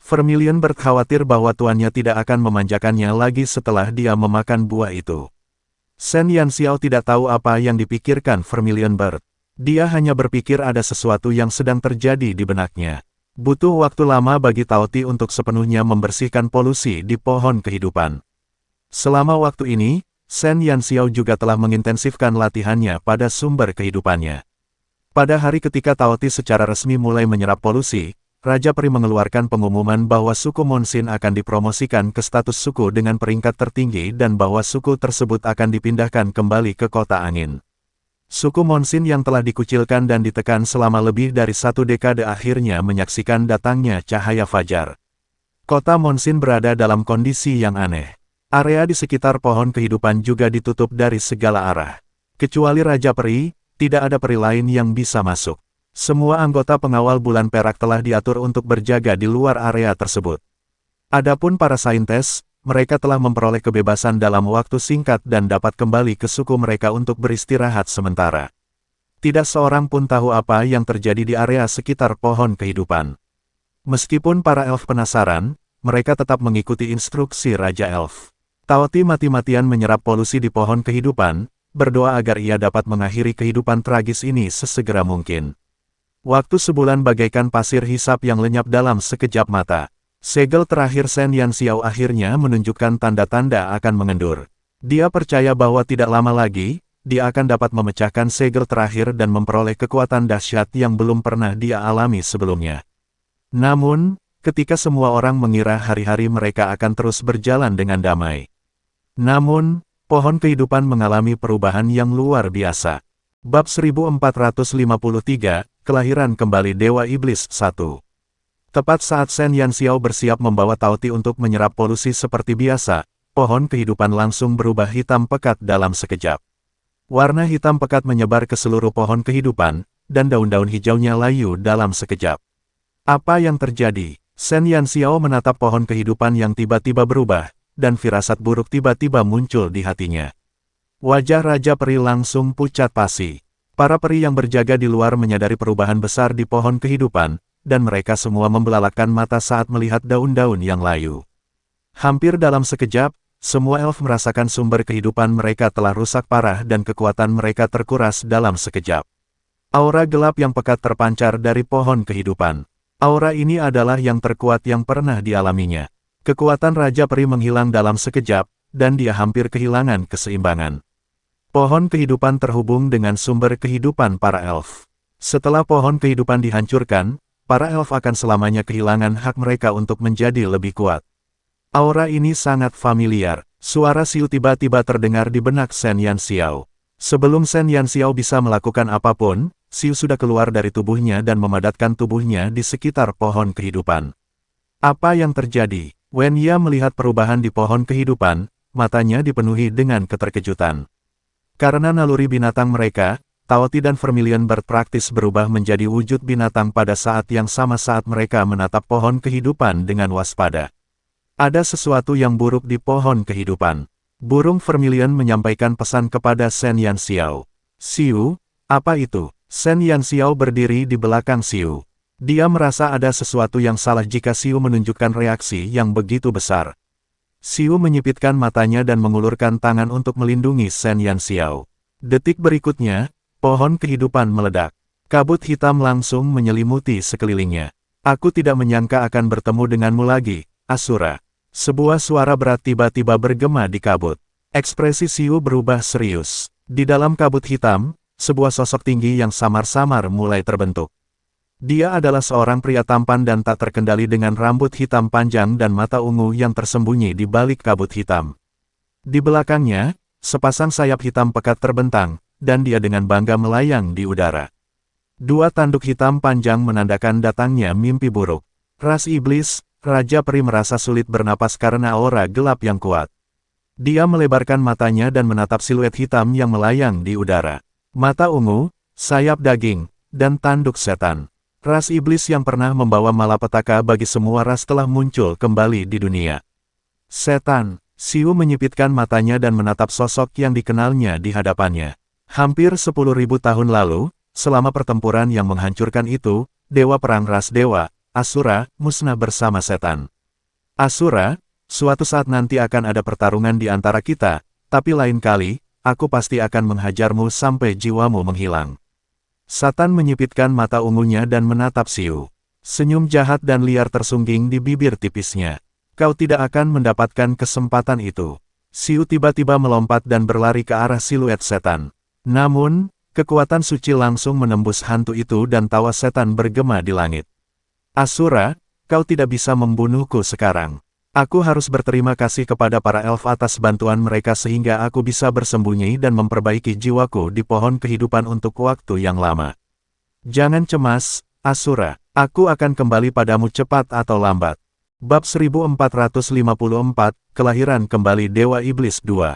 Vermilion berkhawatir bahwa tuannya tidak akan memanjakannya lagi setelah dia memakan buah itu. Shen Yanxiao tidak tahu apa yang dipikirkan Vermilion Bird. Dia hanya berpikir ada sesuatu yang sedang terjadi di benaknya. Butuh waktu lama bagi Tao Ti untuk sepenuhnya membersihkan polusi di pohon kehidupan. Selama waktu ini, Shen Yanxiao juga telah mengintensifkan latihannya pada sumber kehidupannya. Pada hari ketika Tao Ti secara resmi mulai menyerap polusi, Raja Peri mengeluarkan pengumuman bahwa suku Monsin akan dipromosikan ke status suku dengan peringkat tertinggi dan bahwa suku tersebut akan dipindahkan kembali ke Kota Angin. Suku Monsin yang telah dikucilkan dan ditekan selama lebih dari 1 dekade akhirnya menyaksikan datangnya cahaya fajar. Kota Monsin berada dalam kondisi yang aneh. Area di sekitar pohon kehidupan juga ditutup dari segala arah. Kecuali Raja Peri, tidak ada peri lain yang bisa masuk. Semua anggota pengawal bulan perak telah diatur untuk berjaga di luar area tersebut. Adapun para saintes, mereka telah memperoleh kebebasan dalam waktu singkat dan dapat kembali ke suku mereka untuk beristirahat sementara. Tidak seorang pun tahu apa yang terjadi di area sekitar pohon kehidupan. Meskipun para elf penasaran, mereka tetap mengikuti instruksi Raja Elf. Tao Ti mati-matian menyerap polusi di pohon kehidupan, berdoa agar ia dapat mengakhiri kehidupan tragis ini sesegera mungkin. Waktu sebulan bagaikan pasir hisap yang lenyap dalam sekejap mata. Segel terakhir Shen Yanxiao akhirnya menunjukkan tanda-tanda akan mengendur. Dia percaya bahwa tidak lama lagi, dia akan dapat memecahkan segel terakhir dan memperoleh kekuatan dahsyat yang belum pernah dia alami sebelumnya. Namun, ketika semua orang mengira hari-hari mereka akan terus berjalan dengan damai. Namun, pohon kehidupan mengalami perubahan yang luar biasa. Bab 1453, Kelahiran Kembali Dewa Iblis 1. Tepat saat Shen Yanxiao bersiap membawa Tao Ti untuk menyerap polusi seperti biasa, pohon kehidupan langsung berubah hitam pekat dalam sekejap. Warna hitam pekat menyebar ke seluruh pohon kehidupan, dan daun-daun hijaunya layu dalam sekejap. Apa yang terjadi? Shen Yanxiao menatap pohon kehidupan yang tiba-tiba berubah, dan firasat buruk tiba-tiba muncul di hatinya. Wajah Raja Peri langsung pucat pasi. Para peri yang berjaga di luar menyadari perubahan besar di pohon kehidupan, dan mereka semua membelalakkan mata saat melihat daun-daun yang layu. Hampir dalam sekejap, semua elf merasakan sumber kehidupan mereka telah rusak parah dan kekuatan mereka terkuras dalam sekejap. Aura gelap yang pekat terpancar dari pohon kehidupan. Aura ini adalah yang terkuat yang pernah dialaminya. Kekuatan Raja Peri menghilang dalam sekejap, dan dia hampir kehilangan keseimbangan. Pohon kehidupan terhubung dengan sumber kehidupan para elf. Setelah pohon kehidupan dihancurkan, para elf akan selamanya kehilangan hak mereka untuk menjadi lebih kuat. Aura ini sangat familiar. Suara Xiu tiba-tiba terdengar di benak Shen Yanxiao. Sebelum Shen Yanxiao bisa melakukan apapun, Xiu sudah keluar dari tubuhnya dan memadatkan tubuhnya di sekitar pohon kehidupan. Apa yang terjadi? Wen Ya melihat perubahan di pohon kehidupan, matanya dipenuhi dengan keterkejutan. Karena naluri binatang mereka, Tao Ti dan Vermilion Bird praktis berubah menjadi wujud binatang pada saat yang sama saat mereka menatap pohon kehidupan dengan waspada. Ada sesuatu yang buruk di pohon kehidupan. Burung Vermilion menyampaikan pesan kepada Shen Yanxiao. Xiu, apa itu? Shen Yanxiao berdiri di belakang Xiu. Dia merasa ada sesuatu yang salah jika Xiu menunjukkan reaksi yang begitu besar. Xiu menyipitkan matanya dan mengulurkan tangan untuk melindungi Shen Yanxiao. Detik berikutnya, pohon kehidupan meledak. Kabut hitam langsung menyelimuti sekelilingnya. Aku tidak menyangka akan bertemu denganmu lagi, Asura. Sebuah suara berat tiba-tiba bergema di kabut. Ekspresi Xiu berubah serius. Di dalam kabut hitam, sebuah sosok tinggi yang samar-samar mulai terbentuk. Dia adalah seorang pria tampan dan tak terkendali dengan rambut hitam panjang dan mata ungu yang tersembunyi di balik kabut hitam. Di belakangnya, sepasang sayap hitam pekat terbentang, dan dia dengan bangga melayang di udara. Dua tanduk hitam panjang menandakan datangnya mimpi buruk. Ras iblis, Raja Peri merasa sulit bernapas karena aura gelap yang kuat. Dia melebarkan matanya dan menatap siluet hitam yang melayang di udara. Mata ungu, sayap daging, dan tanduk setan. Ras iblis yang pernah membawa malapetaka bagi semua ras telah muncul kembali di dunia. Setan, Xiu menyipitkan matanya dan menatap sosok yang dikenalnya di hadapannya. Hampir 10.000 tahun lalu, selama pertempuran yang menghancurkan itu, Dewa Perang Ras Dewa, Asura, musnah bersama setan. Asura, suatu saat nanti akan ada pertarungan di antara kita, tapi lain kali, aku pasti akan menghajarmu sampai jiwamu menghilang. Satan menyipitkan mata ungunya dan menatap Xiu. Senyum jahat dan liar tersungging di bibir tipisnya. Kau tidak akan mendapatkan kesempatan itu. Xiu tiba-tiba melompat dan berlari ke arah siluet setan. Namun, kekuatan suci langsung menembus hantu itu dan tawa setan bergema di langit. Asura, kau tidak bisa membunuhku sekarang. Aku harus berterima kasih kepada para elf atas bantuan mereka sehingga aku bisa bersembunyi dan memperbaiki jiwaku di pohon kehidupan untuk waktu yang lama. Jangan cemas, Asura. Aku akan kembali padamu cepat atau lambat. Bab 1454, Kelahiran Kembali Dewa Iblis 2.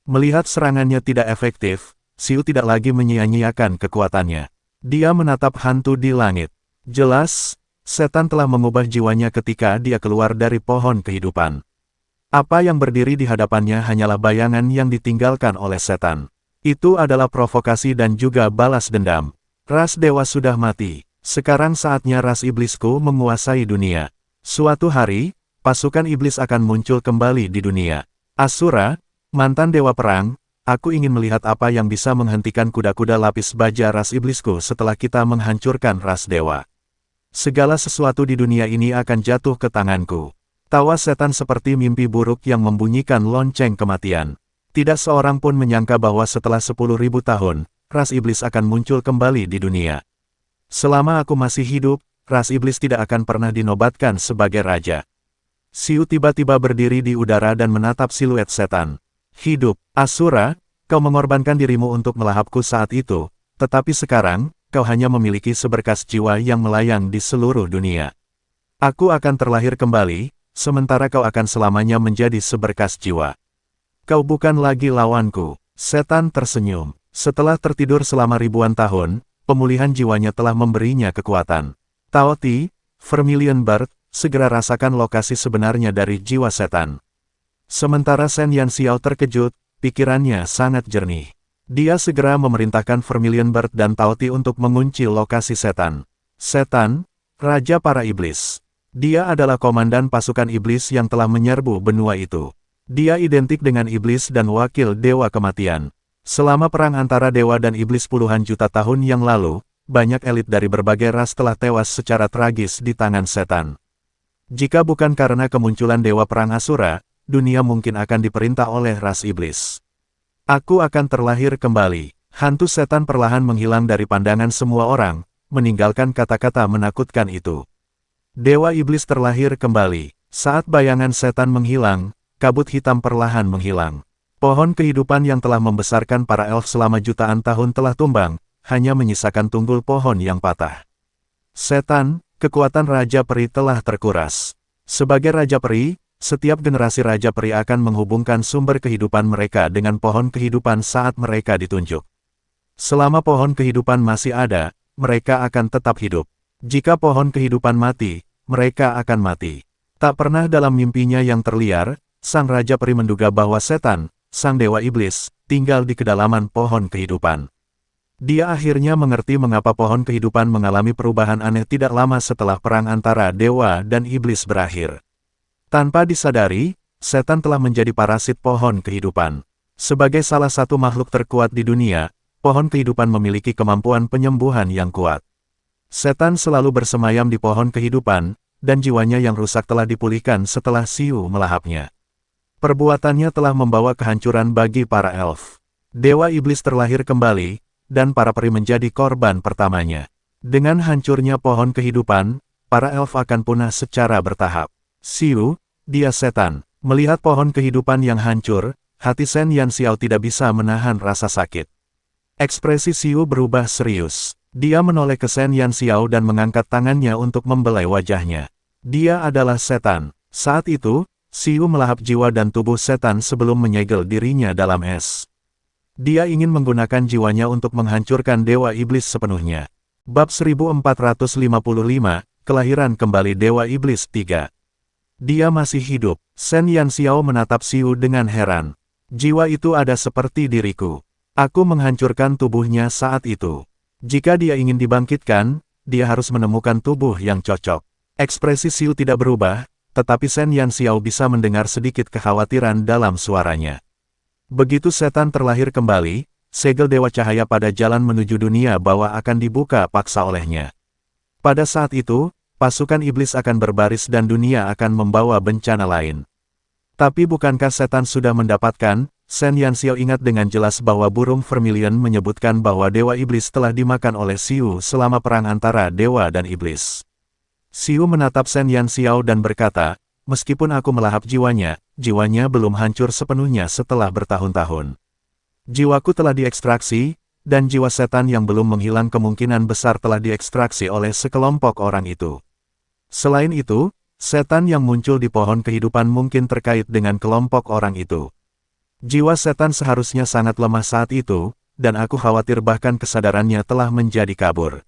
Melihat serangannya tidak efektif, Xiu tidak lagi menyia-nyiakan kekuatannya. Dia menatap hantu di langit. Jelas, setan telah mengubah jiwanya ketika dia keluar dari pohon kehidupan. Apa yang berdiri di hadapannya hanyalah bayangan yang ditinggalkan oleh setan. Itu adalah provokasi dan juga balas dendam. Ras dewa sudah mati. Sekarang saatnya ras iblisku menguasai dunia. Suatu hari, pasukan iblis akan muncul kembali di dunia. Asura, mantan dewa perang, aku ingin melihat apa yang bisa menghentikan kuda-kuda lapis baja ras iblisku setelah kita menghancurkan ras dewa. Segala sesuatu di dunia ini akan jatuh ke tanganku. Tawa setan seperti mimpi buruk yang membunyikan lonceng kematian. Tidak seorang pun menyangka bahwa setelah 10.000 tahun, ras iblis akan muncul kembali di dunia. Selama aku masih hidup, ras iblis tidak akan pernah dinobatkan sebagai raja. Siu tiba-tiba berdiri di udara dan menatap siluet setan. Hidup, Asura, kau mengorbankan dirimu untuk melahapku saat itu, tetapi sekarang, kau hanya memiliki seberkas jiwa yang melayang di seluruh dunia. Aku akan terlahir kembali, sementara kau akan selamanya menjadi seberkas jiwa. Kau bukan lagi lawanku. Setan tersenyum. Setelah tertidur selama ribuan tahun, pemulihan jiwanya telah memberinya kekuatan. Tao Ti, Vermilion Bird, segera rasakan lokasi sebenarnya dari jiwa setan. Sementara Shen Yanxiao terkejut, pikirannya sangat jernih. Dia segera memerintahkan Vermilion Bird dan Tao Ti untuk mengunci lokasi setan. Setan, Raja para Iblis. Dia adalah komandan pasukan iblis yang telah menyerbu benua itu. Dia identik dengan iblis dan wakil dewa kematian. Selama perang antara dewa dan iblis puluhan juta tahun yang lalu, banyak elit dari berbagai ras telah tewas secara tragis di tangan setan. Jika bukan karena kemunculan dewa perang Asura, dunia mungkin akan diperintah oleh ras iblis. Aku akan terlahir kembali. Hantu setan perlahan menghilang dari pandangan semua orang, meninggalkan kata-kata menakutkan itu. Dewa iblis terlahir kembali. Saat bayangan setan menghilang, kabut hitam perlahan menghilang. Pohon kehidupan yang telah membesarkan para elf selama jutaan tahun telah tumbang, hanya menyisakan tunggul pohon yang patah. Setan, kekuatan Raja Peri telah terkuras. Sebagai Raja Peri, setiap generasi Raja Peri akan menghubungkan sumber kehidupan mereka dengan pohon kehidupan saat mereka ditunjuk. Selama pohon kehidupan masih ada, mereka akan tetap hidup. Jika pohon kehidupan mati, mereka akan mati. Tak pernah dalam mimpinya yang terliar, Sang Raja Peri menduga bahwa setan, sang dewa iblis, tinggal di kedalaman pohon kehidupan. Dia akhirnya mengerti mengapa pohon kehidupan mengalami perubahan aneh tidak lama setelah perang antara dewa dan iblis berakhir. Tanpa disadari, setan telah menjadi parasit pohon kehidupan. Sebagai salah satu makhluk terkuat di dunia, pohon kehidupan memiliki kemampuan penyembuhan yang kuat. Setan selalu bersemayam di pohon kehidupan, dan jiwanya yang rusak telah dipulihkan setelah Siu melahapnya. Perbuatannya telah membawa kehancuran bagi para elf. Dewa iblis terlahir kembali, dan para peri menjadi korban pertamanya. Dengan hancurnya pohon kehidupan, para elf akan punah secara bertahap. Siu, dia setan, melihat pohon kehidupan yang hancur, hati Shen Yanxiao tidak bisa menahan rasa sakit. Ekspresi Siu berubah serius. Dia menoleh ke Shen Yanxiao dan mengangkat tangannya untuk membelai wajahnya. Dia adalah setan. Saat itu, Siu melahap jiwa dan tubuh setan sebelum menyegel dirinya dalam es. Dia ingin menggunakan jiwanya untuk menghancurkan dewa iblis sepenuhnya. Bab 1455, Kelahiran Kembali Dewa Iblis 3. Dia masih hidup. Shen Yanxiao menatap Siu dengan heran. Jiwa itu ada seperti diriku. Aku menghancurkan tubuhnya saat itu. Jika dia ingin dibangkitkan, dia harus menemukan tubuh yang cocok. Ekspresi Siu tidak berubah, tetapi Shen Yanxiao bisa mendengar sedikit kekhawatiran dalam suaranya. Begitu setan terlahir kembali, segel Dewa Cahaya pada jalan menuju dunia bawah akan dibuka paksa olehnya. Pada saat itu, pasukan iblis akan berbaris dan dunia akan membawa bencana lain. Tapi bukankah setan sudah mendapatkan? Shen Yanxiao ingat dengan jelas bahwa burung Vermilion menyebutkan bahwa Dewa Iblis telah dimakan oleh Siu selama perang antara Dewa dan Iblis. Siu menatap Shen Yanxiao dan berkata, meskipun aku melahap jiwanya, jiwanya belum hancur sepenuhnya setelah bertahun-tahun. Jiwaku telah diekstraksi, dan jiwa setan yang belum menghilang kemungkinan besar telah diekstraksi oleh sekelompok orang itu. Selain itu, setan yang muncul di pohon kehidupan mungkin terkait dengan kelompok orang itu. Jiwa setan seharusnya sangat lemah saat itu, dan aku khawatir bahkan kesadarannya telah menjadi kabur.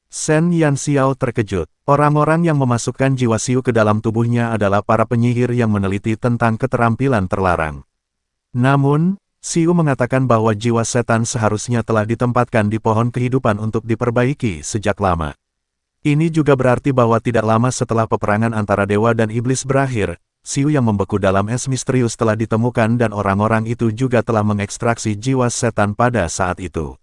Shen Yanxiao terkejut. Orang-orang yang memasukkan jiwa Siu ke dalam tubuhnya adalah para penyihir yang meneliti tentang keterampilan terlarang. Namun, Siu mengatakan bahwa jiwa setan seharusnya telah ditempatkan di pohon kehidupan untuk diperbaiki sejak lama. Ini juga berarti bahwa tidak lama setelah peperangan antara dewa dan iblis berakhir, Siu yang membeku dalam es misterius telah ditemukan dan orang-orang itu juga telah mengekstraksi jiwa setan pada saat itu.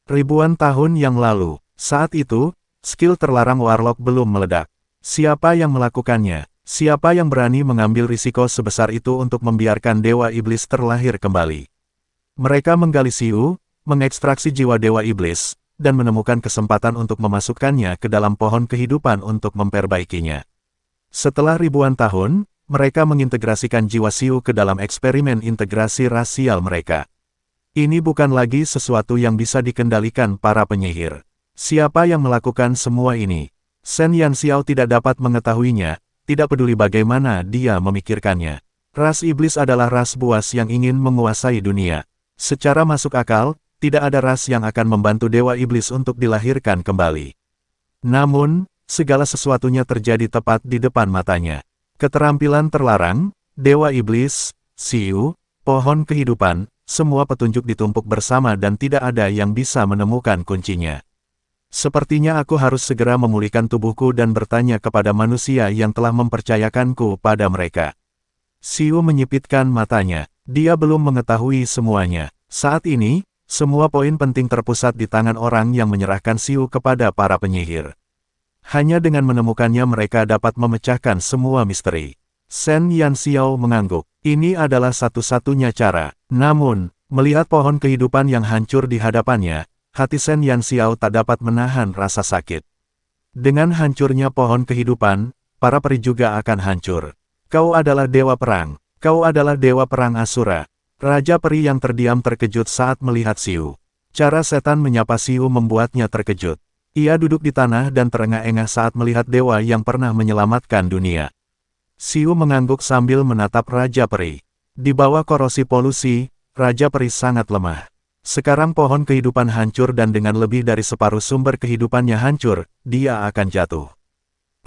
Ribuan tahun yang lalu. Saat itu, skill terlarang Warlock belum meledak. Siapa yang melakukannya? Siapa yang berani mengambil risiko sebesar itu untuk membiarkan Dewa Iblis terlahir kembali? Mereka menggali Siu, mengekstraksi jiwa Dewa Iblis, dan menemukan kesempatan untuk memasukkannya ke dalam pohon kehidupan untuk memperbaikinya. Setelah ribuan tahun, mereka mengintegrasikan jiwa Siu ke dalam eksperimen integrasi rasial mereka. Ini bukan lagi sesuatu yang bisa dikendalikan para penyihir. Siapa yang melakukan semua ini? Shen Yanxiao tidak dapat mengetahuinya, tidak peduli bagaimana dia memikirkannya. Ras iblis adalah ras buas yang ingin menguasai dunia. Secara masuk akal, tidak ada ras yang akan membantu Dewa Iblis untuk dilahirkan kembali. Namun, segala sesuatunya terjadi tepat di depan matanya. Keterampilan terlarang, Dewa Iblis, Siu, pohon kehidupan, semua petunjuk ditumpuk bersama dan tidak ada yang bisa menemukan kuncinya. Sepertinya aku harus segera memulihkan tubuhku dan bertanya kepada manusia yang telah mempercayakanku pada mereka. Siu menyipitkan matanya. Dia belum mengetahui semuanya. Saat ini, semua poin penting terpusat di tangan orang yang menyerahkan Siu kepada para penyihir. Hanya dengan menemukannya mereka dapat memecahkan semua misteri. Shen Yanxiao mengangguk. Ini adalah satu-satunya cara. Namun, melihat pohon kehidupan yang hancur di hadapannya, hati Shen Yanxiao tak dapat menahan rasa sakit. Dengan hancurnya pohon kehidupan, para peri juga akan hancur. Kau adalah dewa perang. Kau adalah dewa perang Asura. Raja peri yang terdiam terkejut saat melihat Siu. Cara setan menyapa Siu membuatnya terkejut. Ia duduk di tanah dan terengah-engah saat melihat dewa yang pernah menyelamatkan dunia. Siu mengangguk sambil menatap Raja Peri. Di bawah korosi polusi, Raja Peri sangat lemah. Sekarang pohon kehidupan hancur dan dengan lebih dari separuh sumber kehidupannya hancur, dia akan jatuh.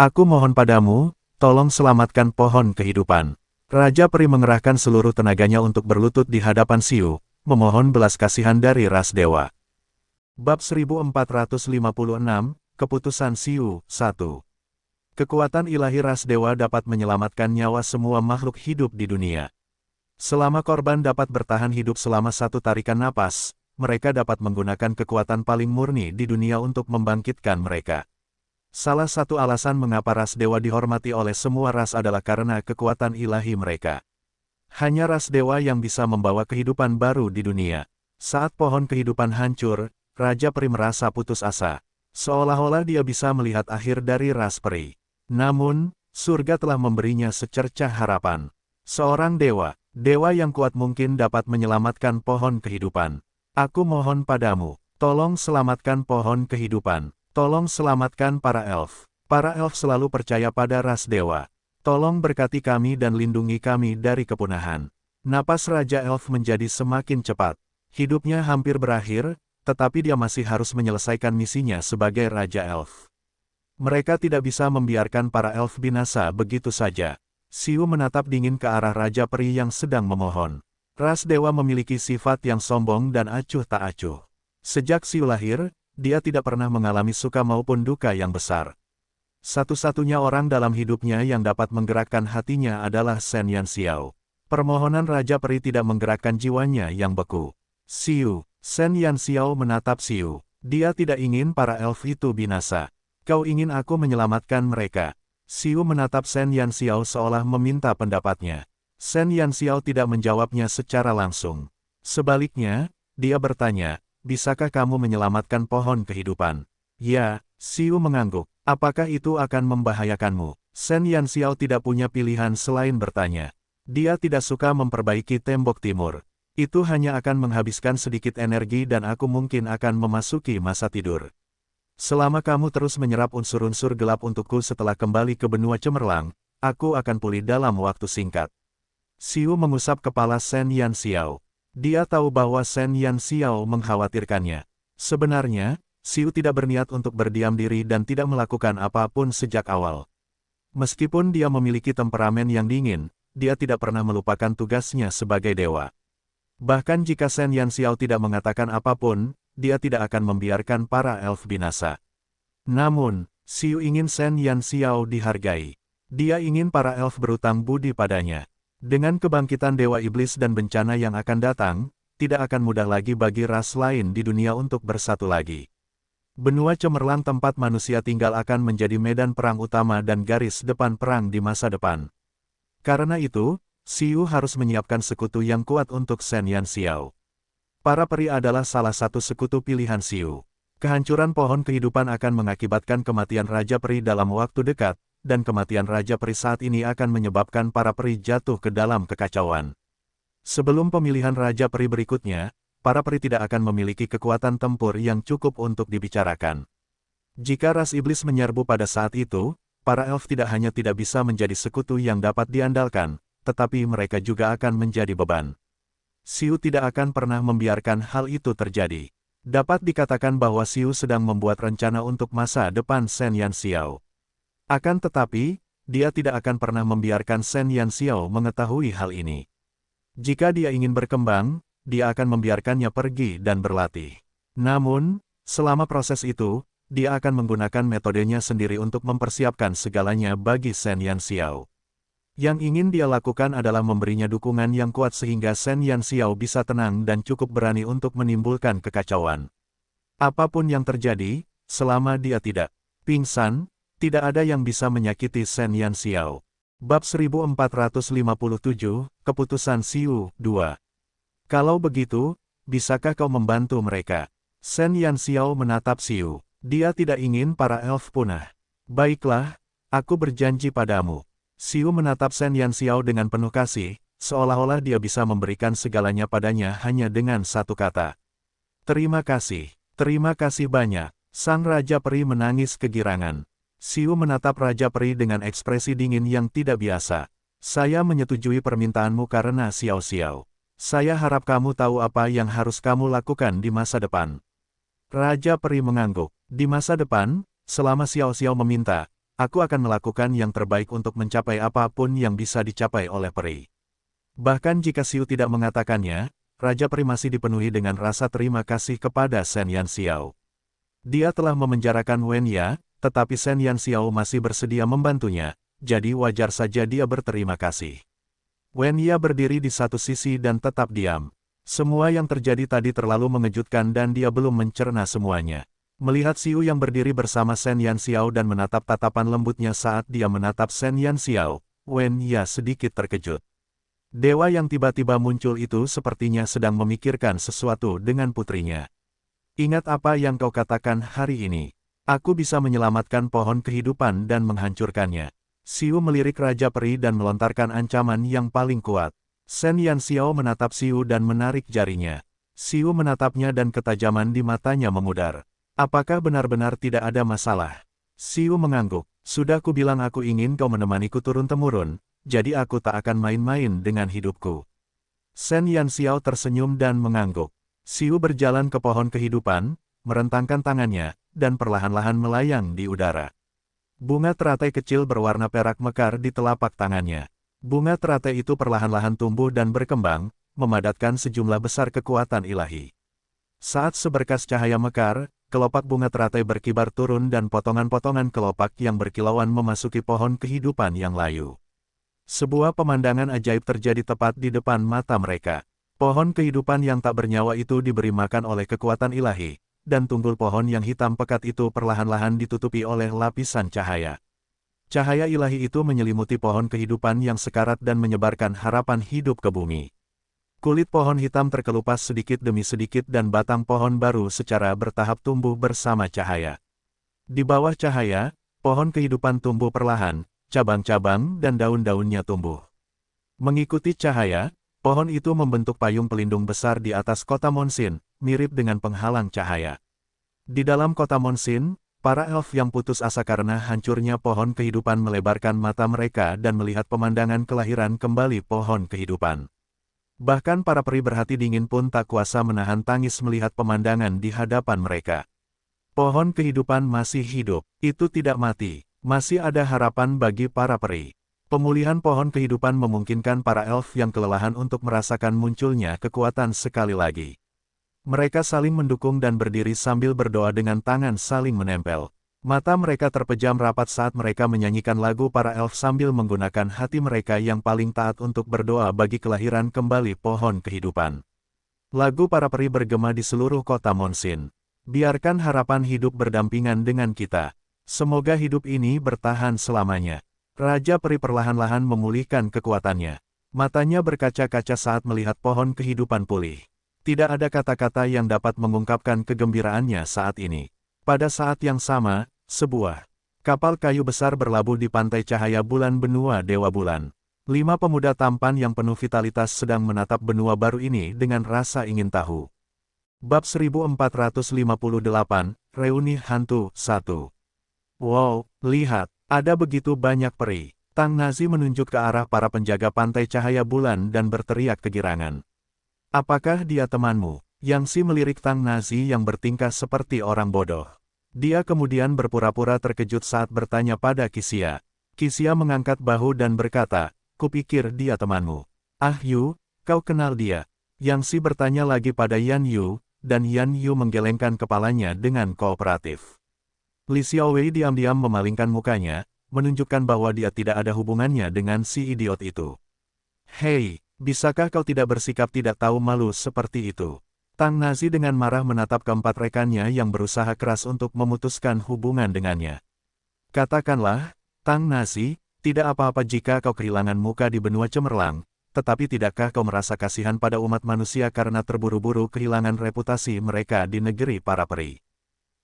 Aku mohon padamu, tolong selamatkan pohon kehidupan. Raja Peri mengerahkan seluruh tenaganya untuk berlutut di hadapan Siu, memohon belas kasihan dari ras dewa. Bab 1456, Keputusan Siu, 1. Kekuatan ilahi ras dewa dapat menyelamatkan nyawa semua makhluk hidup di dunia. Selama korban dapat bertahan hidup selama satu tarikan napas, mereka dapat menggunakan kekuatan paling murni di dunia untuk membangkitkan mereka. Salah satu alasan mengapa ras dewa dihormati oleh semua ras adalah karena kekuatan ilahi mereka. Hanya ras dewa yang bisa membawa kehidupan baru di dunia. Saat pohon kehidupan hancur, Raja Peri merasa putus asa. Seolah-olah dia bisa melihat akhir dari ras peri. Namun, surga telah memberinya secercah harapan. Seorang dewa, dewa yang kuat mungkin dapat menyelamatkan pohon kehidupan. Aku mohon padamu, tolong selamatkan pohon kehidupan. Tolong selamatkan para elf. Para elf selalu percaya pada ras dewa. Tolong berkati kami dan lindungi kami dari kepunahan. Napas Raja Elf menjadi semakin cepat. Hidupnya hampir berakhir, tetapi dia masih harus menyelesaikan misinya sebagai Raja Elf. Mereka tidak bisa membiarkan para elf binasa begitu saja. Siu menatap dingin ke arah Raja Peri yang sedang memohon. Ras dewa memiliki sifat yang sombong dan acuh tak acuh. Sejak Siu lahir, dia tidak pernah mengalami suka maupun duka yang besar. Satu-satunya orang dalam hidupnya yang dapat menggerakkan hatinya adalah Shen Yanxiao. Permohonan Raja Peri tidak menggerakkan jiwanya yang beku. Siu, Shen Yanxiao menatap Siu. Dia tidak ingin para elf itu binasa. Kau ingin aku menyelamatkan mereka. Siu menatap Shen Yanxiao seolah meminta pendapatnya. Shen Yanxiao tidak menjawabnya secara langsung. Sebaliknya, dia bertanya, bisakah kamu menyelamatkan pohon kehidupan? Ya, Siu mengangguk. Apakah itu akan membahayakanmu? Shen Yanxiao tidak punya pilihan selain bertanya. Dia tidak suka memperbaiki tembok timur. Itu hanya akan menghabiskan sedikit energi dan aku mungkin akan memasuki masa tidur. Selama kamu terus menyerap unsur-unsur gelap untukku setelah kembali ke benua cemerlang, aku akan pulih dalam waktu singkat. Siu mengusap kepala Shen Yanxiao. Dia tahu bahwa Shen Yanxiao mengkhawatirkannya. Sebenarnya, Siu tidak berniat untuk berdiam diri dan tidak melakukan apapun sejak awal. Meskipun dia memiliki temperamen yang dingin, dia tidak pernah melupakan tugasnya sebagai dewa. Bahkan jika Shen Yanxiao tidak mengatakan apapun, dia tidak akan membiarkan para elf binasa. Namun, Siu ingin Shen Yanxiao dihargai. Dia ingin para elf berutang budi padanya. Dengan kebangkitan Dewa Iblis dan bencana yang akan datang, tidak akan mudah lagi bagi ras lain di dunia untuk bersatu lagi. Benua cemerlang tempat manusia tinggal akan menjadi medan perang utama dan garis depan perang di masa depan. Karena itu, Xiu harus menyiapkan sekutu yang kuat untuk Shen Yanxiao. Para peri adalah salah satu sekutu pilihan Xiu. Kehancuran pohon kehidupan akan mengakibatkan kematian Raja Peri dalam waktu dekat, dan kematian Raja Peri saat ini akan menyebabkan para peri jatuh ke dalam kekacauan. Sebelum pemilihan Raja Peri berikutnya, para peri tidak akan memiliki kekuatan tempur yang cukup untuk dibicarakan. Jika ras iblis menyerbu pada saat itu, para elf tidak hanya tidak bisa menjadi sekutu yang dapat diandalkan, tetapi mereka juga akan menjadi beban. Xiu tidak akan pernah membiarkan hal itu terjadi. Dapat dikatakan bahwa Xiu sedang membuat rencana untuk masa depan Shen Yanxiao. Akan tetapi, dia tidak akan pernah membiarkan Shen Yanxiao mengetahui hal ini. Jika dia ingin berkembang, dia akan membiarkannya pergi dan berlatih. Namun, selama proses itu, dia akan menggunakan metodenya sendiri untuk mempersiapkan segalanya bagi Shen Yanxiao. Yang ingin dia lakukan adalah memberinya dukungan yang kuat sehingga Shen Yanxiao bisa tenang dan cukup berani untuk menimbulkan kekacauan. Apapun yang terjadi, selama dia tidak pingsan, tidak ada yang bisa menyakiti Shen Yanxiao. Bab 1457, Keputusan Xiu, 2. Kalau begitu, bisakah kau membantu mereka? Shen Yanxiao menatap Xiu. Dia tidak ingin para elf punah. Baiklah, aku berjanji padamu. Xiu menatap Shen Yanxiao dengan penuh kasih, seolah-olah dia bisa memberikan segalanya padanya hanya dengan satu kata. Terima kasih banyak. Sang Raja Peri menangis kegirangan. Xiu menatap Raja Peri dengan ekspresi dingin yang tidak biasa. Saya menyetujui permintaanmu karena Xiao. Saya harap kamu tahu apa yang harus kamu lakukan di masa depan. Raja Peri mengangguk. Di masa depan, selama Xiao meminta, aku akan melakukan yang terbaik untuk mencapai apapun yang bisa dicapai oleh peri. Bahkan jika Xiu tidak mengatakannya, Raja Peri masih dipenuhi dengan rasa terima kasih kepada Shen Yanxiao. Dia telah memenjarakan Wen Ya, tetapi Shen Yanxiao masih bersedia membantunya, jadi wajar saja dia berterima kasih. Wen Ya berdiri di satu sisi dan tetap diam. Semua yang terjadi tadi terlalu mengejutkan dan dia belum mencerna semuanya. Melihat Xiu yang berdiri bersama Shen Yanxiao dan menatap tatapan lembutnya saat dia menatap Shen Yanxiao, Wen Ya sedikit terkejut. Dewa yang tiba-tiba muncul itu sepertinya sedang memikirkan sesuatu dengan putrinya. Ingat apa yang kau katakan hari ini. Aku bisa menyelamatkan pohon kehidupan dan menghancurkannya. Xiu melirik Raja Peri dan melontarkan ancaman yang paling kuat. Shen Yanxiao menatap Xiu dan menarik jarinya. Xiu menatapnya dan ketajaman di matanya memudar. Apakah benar-benar tidak ada masalah? Xiu mengangguk. Sudah kubilang aku ingin kau menemaniku turun-temurun, jadi aku tak akan main-main dengan hidupku. Shen Yanxiao tersenyum dan mengangguk. Xiu berjalan ke pohon kehidupan, merentangkan tangannya, dan perlahan-lahan melayang di udara. Bunga teratai kecil berwarna perak mekar di telapak tangannya. Bunga teratai itu perlahan-lahan tumbuh dan berkembang, memadatkan sejumlah besar kekuatan ilahi. Saat seberkas cahaya mekar, kelopak bunga teratai berkibar turun dan potongan-potongan kelopak yang berkilauan memasuki pohon kehidupan yang layu. Sebuah pemandangan ajaib terjadi tepat di depan mata mereka. Pohon kehidupan yang tak bernyawa itu diberi makan oleh kekuatan ilahi, dan tunggul pohon yang hitam pekat itu perlahan-lahan ditutupi oleh lapisan cahaya. Cahaya ilahi itu menyelimuti pohon kehidupan yang sekarat dan menyebarkan harapan hidup ke bumi. Kulit pohon hitam terkelupas sedikit demi sedikit dan batang pohon baru secara bertahap tumbuh bersama cahaya. Di bawah cahaya, pohon kehidupan tumbuh perlahan, cabang-cabang dan daun-daunnya tumbuh. Mengikuti cahaya, pohon itu membentuk payung pelindung besar di atas kota Monsin, mirip dengan penghalang cahaya. Di dalam kota Monsin, para elf yang putus asa karena hancurnya pohon kehidupan melebarkan mata mereka dan melihat pemandangan kelahiran kembali pohon kehidupan. Bahkan para peri berhati dingin pun tak kuasa menahan tangis melihat pemandangan di hadapan mereka. Pohon kehidupan masih hidup, itu tidak mati, masih ada harapan bagi para peri. Pemulihan pohon kehidupan memungkinkan para elf yang kelelahan untuk merasakan munculnya kekuatan sekali lagi. Mereka saling mendukung dan berdiri sambil berdoa dengan tangan saling menempel. Mata mereka terpejam rapat saat mereka menyanyikan lagu para elf sambil menggunakan hati mereka yang paling taat untuk berdoa bagi kelahiran kembali pohon kehidupan. Lagu para peri bergema di seluruh kota Monsin. Biarkan harapan hidup berdampingan dengan kita. Semoga hidup ini bertahan selamanya. Raja peri perlahan-lahan memulihkan kekuatannya. Matanya berkaca-kaca saat melihat pohon kehidupan pulih. Tidak ada kata-kata yang dapat mengungkapkan kegembiraannya saat ini. Pada saat yang sama, sebuah kapal kayu besar berlabuh di pantai cahaya bulan benua Dewa Bulan. 5 pemuda tampan yang penuh vitalitas sedang menatap benua baru ini dengan rasa ingin tahu. Bab 1458, Reuni Hantu 1. Wow, lihat, ada begitu banyak peri. Tang Nazi menunjuk ke arah para penjaga pantai cahaya bulan dan berteriak kegirangan. Apakah dia temanmu? Yang Si melirik Tang Nazi yang bertingkah seperti orang bodoh. Dia kemudian berpura-pura terkejut saat bertanya pada Qixia. Qixia mengangkat bahu dan berkata, kupikir dia temanmu. Ah Yu, kau kenal dia. Yang Si bertanya lagi pada Yan Yu, dan Yan Yu menggelengkan kepalanya dengan kooperatif. Li Xiaowei diam-diam memalingkan mukanya, menunjukkan bahwa dia tidak ada hubungannya dengan si idiot itu. Hei, bisakah kau tidak bersikap tidak tahu malu seperti itu? Tang Nazi dengan marah menatap keempat rekannya yang berusaha keras untuk memutuskan hubungan dengannya. Katakanlah, Tang Nazi, tidak apa-apa jika kau kehilangan muka di benua cemerlang, tetapi tidakkah kau merasa kasihan pada umat manusia karena terburu-buru kehilangan reputasi mereka di negeri para peri?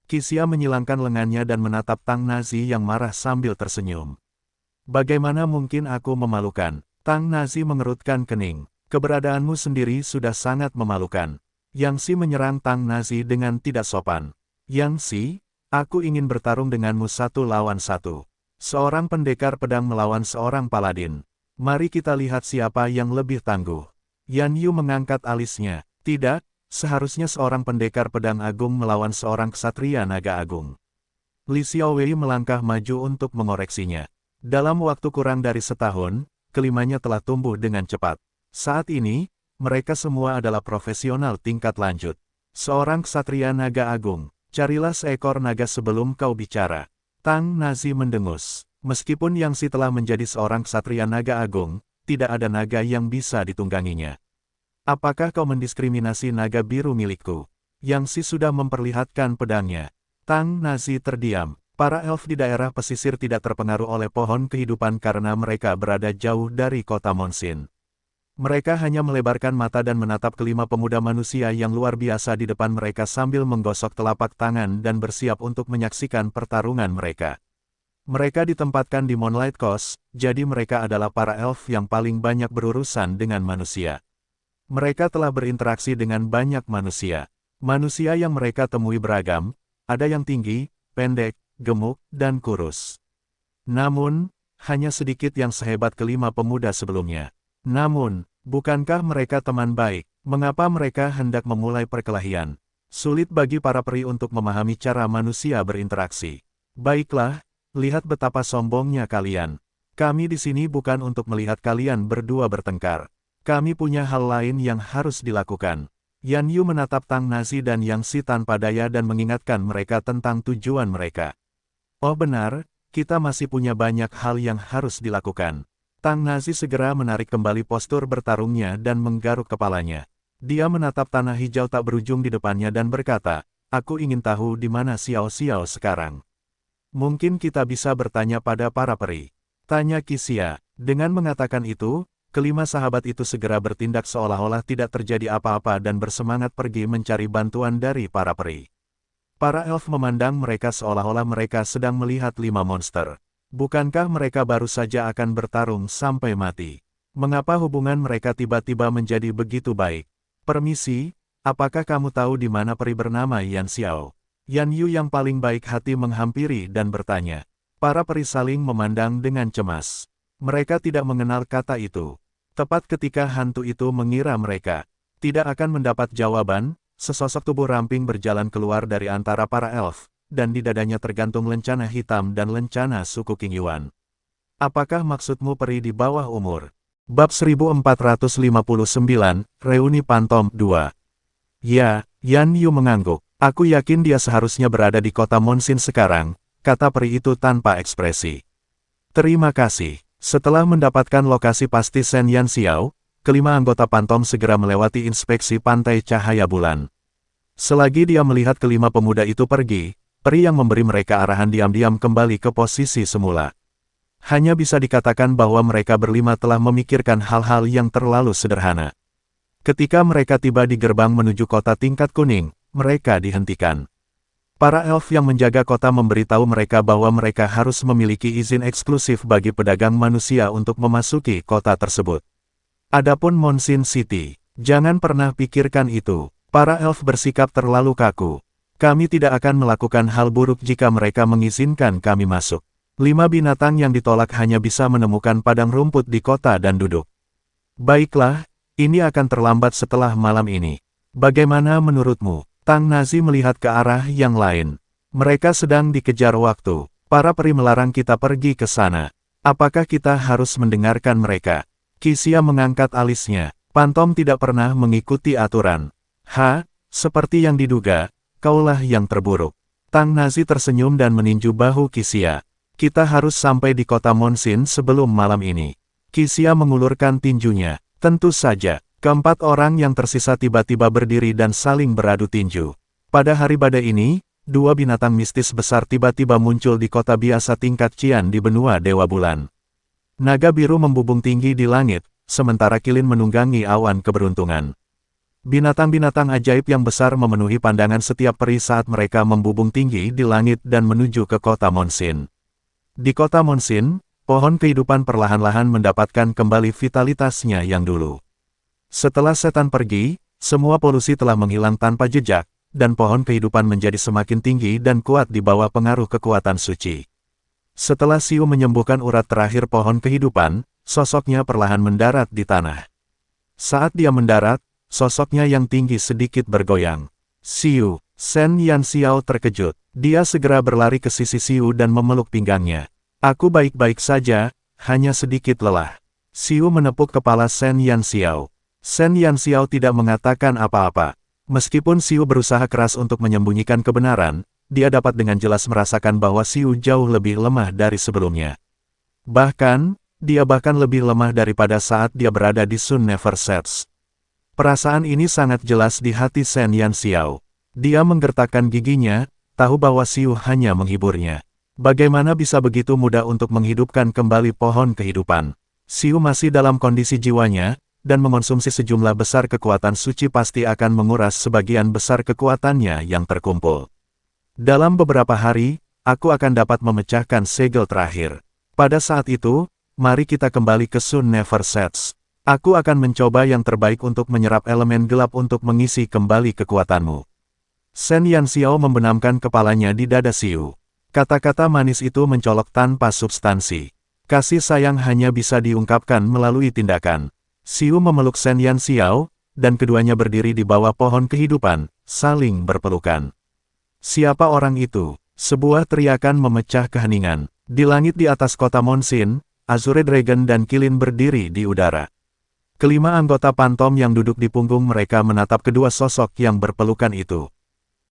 Qixia menyilangkan lengannya dan menatap Tang Nazi yang marah sambil tersenyum. Bagaimana mungkin aku memalukan? Tang Nazi mengerutkan kening. Keberadaanmu sendiri sudah sangat memalukan. Yang Si menyerang Tang Nazi dengan tidak sopan. Yang Si, aku ingin bertarung denganmu 1 lawan 1. Seorang pendekar pedang melawan seorang paladin. Mari kita lihat siapa yang lebih tangguh. Yan Yu mengangkat alisnya. Tidak, seharusnya seorang pendekar pedang agung melawan seorang ksatria naga agung. Li Xiaowei melangkah maju untuk mengoreksinya. Dalam waktu kurang dari setahun, kelimanya telah tumbuh dengan cepat. Saat ini, mereka semua adalah profesional tingkat lanjut. Seorang ksatria naga agung, carilah seekor naga sebelum kau bicara. Tang Nazi mendengus. Meskipun Yang Si telah menjadi seorang ksatria naga agung, tidak ada naga yang bisa ditungganginya. Apakah kau mendiskriminasi naga biru milikku? Yang Si sudah memperlihatkan pedangnya. Tang Nazi terdiam. Para elf di daerah pesisir tidak terpengaruh oleh pohon kehidupan karena mereka berada jauh dari kota Monsin. Mereka hanya melebarkan mata dan menatap kelima pemuda manusia yang luar biasa di depan mereka sambil menggosok telapak tangan dan bersiap untuk menyaksikan pertarungan mereka. Mereka ditempatkan di Moonlight Coast, jadi mereka adalah para elf yang paling banyak berurusan dengan manusia. Mereka telah berinteraksi dengan banyak manusia. Manusia yang mereka temui beragam, ada yang tinggi, pendek, gemuk, dan kurus. Namun, hanya sedikit yang sehebat kelima pemuda sebelumnya. Namun, bukankah mereka teman baik? Mengapa mereka hendak memulai perkelahian? Sulit bagi para peri untuk memahami cara manusia berinteraksi. Baiklah, lihat betapa sombongnya kalian. Kami di sini bukan untuk melihat kalian berdua bertengkar. Kami punya hal lain yang harus dilakukan. Yan Yu menatap Tang Nazi dan Yang Si tanpa daya dan mengingatkan mereka tentang tujuan mereka. Oh benar, kita masih punya banyak hal yang harus dilakukan. Tang Nazi segera menarik kembali postur bertarungnya dan menggaruk kepalanya. Dia menatap tanah hijau tak berujung di depannya dan berkata, aku ingin tahu di mana Xiao Xiao sekarang. Mungkin kita bisa bertanya pada para peri. Tanya Qixia. Dengan mengatakan itu, kelima sahabat itu segera bertindak seolah-olah tidak terjadi apa-apa dan bersemangat pergi mencari bantuan dari para peri. Para elf memandang mereka seolah-olah mereka sedang melihat 5 monster. Bukankah mereka baru saja akan bertarung sampai mati? Mengapa hubungan mereka tiba-tiba menjadi begitu baik? Permisi, apakah kamu tahu di mana peri bernama Yan Xiao? Yan Yu yang paling baik hati menghampiri dan bertanya. Para peri saling memandang dengan cemas. Mereka tidak mengenal kata itu. Tepat ketika hantu itu mengira mereka tidak akan mendapat jawaban, sesosok tubuh ramping berjalan keluar dari antara para elf. Dan di dadanya tergantung lencana hitam dan lencana suku King Yuan. Apakah maksudmu peri di bawah umur? Bab 1459, Reuni Pantom 2. Ya, Yan Yu mengangguk. Aku yakin dia seharusnya berada di kota Monsin sekarang, kata peri itu tanpa ekspresi. Terima kasih. Setelah mendapatkan lokasi pasti Shen Yan Xiao, kelima anggota Pantom segera melewati inspeksi pantai cahaya bulan. Selagi dia melihat kelima pemuda itu pergi, peri yang memberi mereka arahan diam-diam kembali ke posisi semula. Hanya bisa dikatakan bahwa mereka berlima telah memikirkan hal-hal yang terlalu sederhana. Ketika mereka tiba di gerbang menuju kota tingkat kuning, mereka dihentikan. Para elf yang menjaga kota memberitahu mereka bahwa mereka harus memiliki izin eksklusif bagi pedagang manusia untuk memasuki kota tersebut. Adapun Monsin City, jangan pernah pikirkan itu. Para elf bersikap terlalu kaku. Kami tidak akan melakukan hal buruk jika mereka mengizinkan kami masuk. 5 binatang yang ditolak hanya bisa menemukan padang rumput di kota dan duduk. Baiklah, ini akan terlambat setelah malam ini. Bagaimana menurutmu? Tang Nazi melihat ke arah yang lain. Mereka sedang dikejar waktu. Para peri melarang kita pergi ke sana. Apakah kita harus mendengarkan mereka? Kisia mengangkat alisnya. Pantom tidak pernah mengikuti aturan. Seperti yang diduga, kaulah yang terburuk. Tang Nazi tersenyum dan meninju bahu Kisia. Kita harus sampai di kota Monsin sebelum malam ini. Kisia mengulurkan tinjunya. Tentu saja, keempat orang yang tersisa tiba-tiba berdiri dan saling beradu tinju. Pada hari badai ini, 2 binatang mistis besar tiba-tiba muncul di kota biasa tingkat Qian di benua Dewa Bulan. Naga biru membubung tinggi di langit, sementara kilin menunggangi awan keberuntungan. Binatang-binatang ajaib yang besar memenuhi pandangan setiap peri saat mereka membubung tinggi di langit dan menuju ke kota Monsin. Di kota Monsin, pohon kehidupan perlahan-lahan mendapatkan kembali vitalitasnya yang dulu. Setelah setan pergi, semua polusi telah menghilang tanpa jejak, dan pohon kehidupan menjadi semakin tinggi dan kuat di bawah pengaruh kekuatan suci. Setelah Xiu menyembuhkan urat terakhir pohon kehidupan, sosoknya perlahan mendarat di tanah. Saat dia mendarat, sosoknya yang tinggi sedikit bergoyang. Xiu, Shen Yanxiao terkejut. Dia segera berlari ke sisi Xiu dan memeluk pinggangnya. Aku baik-baik saja, hanya sedikit lelah. Xiu menepuk kepala Shen Yanxiao. Shen Yanxiao tidak mengatakan apa-apa. Meskipun Xiu berusaha keras untuk menyembunyikan kebenaran, dia dapat dengan jelas merasakan bahwa Xiu jauh lebih lemah dari sebelumnya. Bahkan, dia lebih lemah daripada saat dia berada di Sun Never Sets. Perasaan ini sangat jelas di hati Shen Yanxiao. Dia menggertakkan giginya, tahu bahwa Xiu hanya menghiburnya. Bagaimana bisa begitu mudah untuk menghidupkan kembali pohon kehidupan? Xiu masih dalam kondisi jiwanya, dan mengonsumsi sejumlah besar kekuatan suci pasti akan menguras sebagian besar kekuatannya yang terkumpul. Dalam beberapa hari, aku akan dapat memecahkan segel terakhir. Pada saat itu, mari kita kembali ke Sun Never Sets. Aku akan mencoba yang terbaik untuk menyerap elemen gelap untuk mengisi kembali kekuatanmu. Shen Yanxiao membenamkan kepalanya di dada Xiu. Kata-kata manis itu mencolok tanpa substansi. Kasih sayang hanya bisa diungkapkan melalui tindakan. Xiu memeluk Shen Yanxiao, dan keduanya berdiri di bawah pohon kehidupan, saling berpelukan. Siapa orang itu? Sebuah teriakan memecah keheningan. Di langit di atas kota Monsin, Azure Dragon dan Kilin berdiri di udara. Kelima anggota Pantom yang duduk di punggung mereka menatap kedua sosok yang berpelukan itu.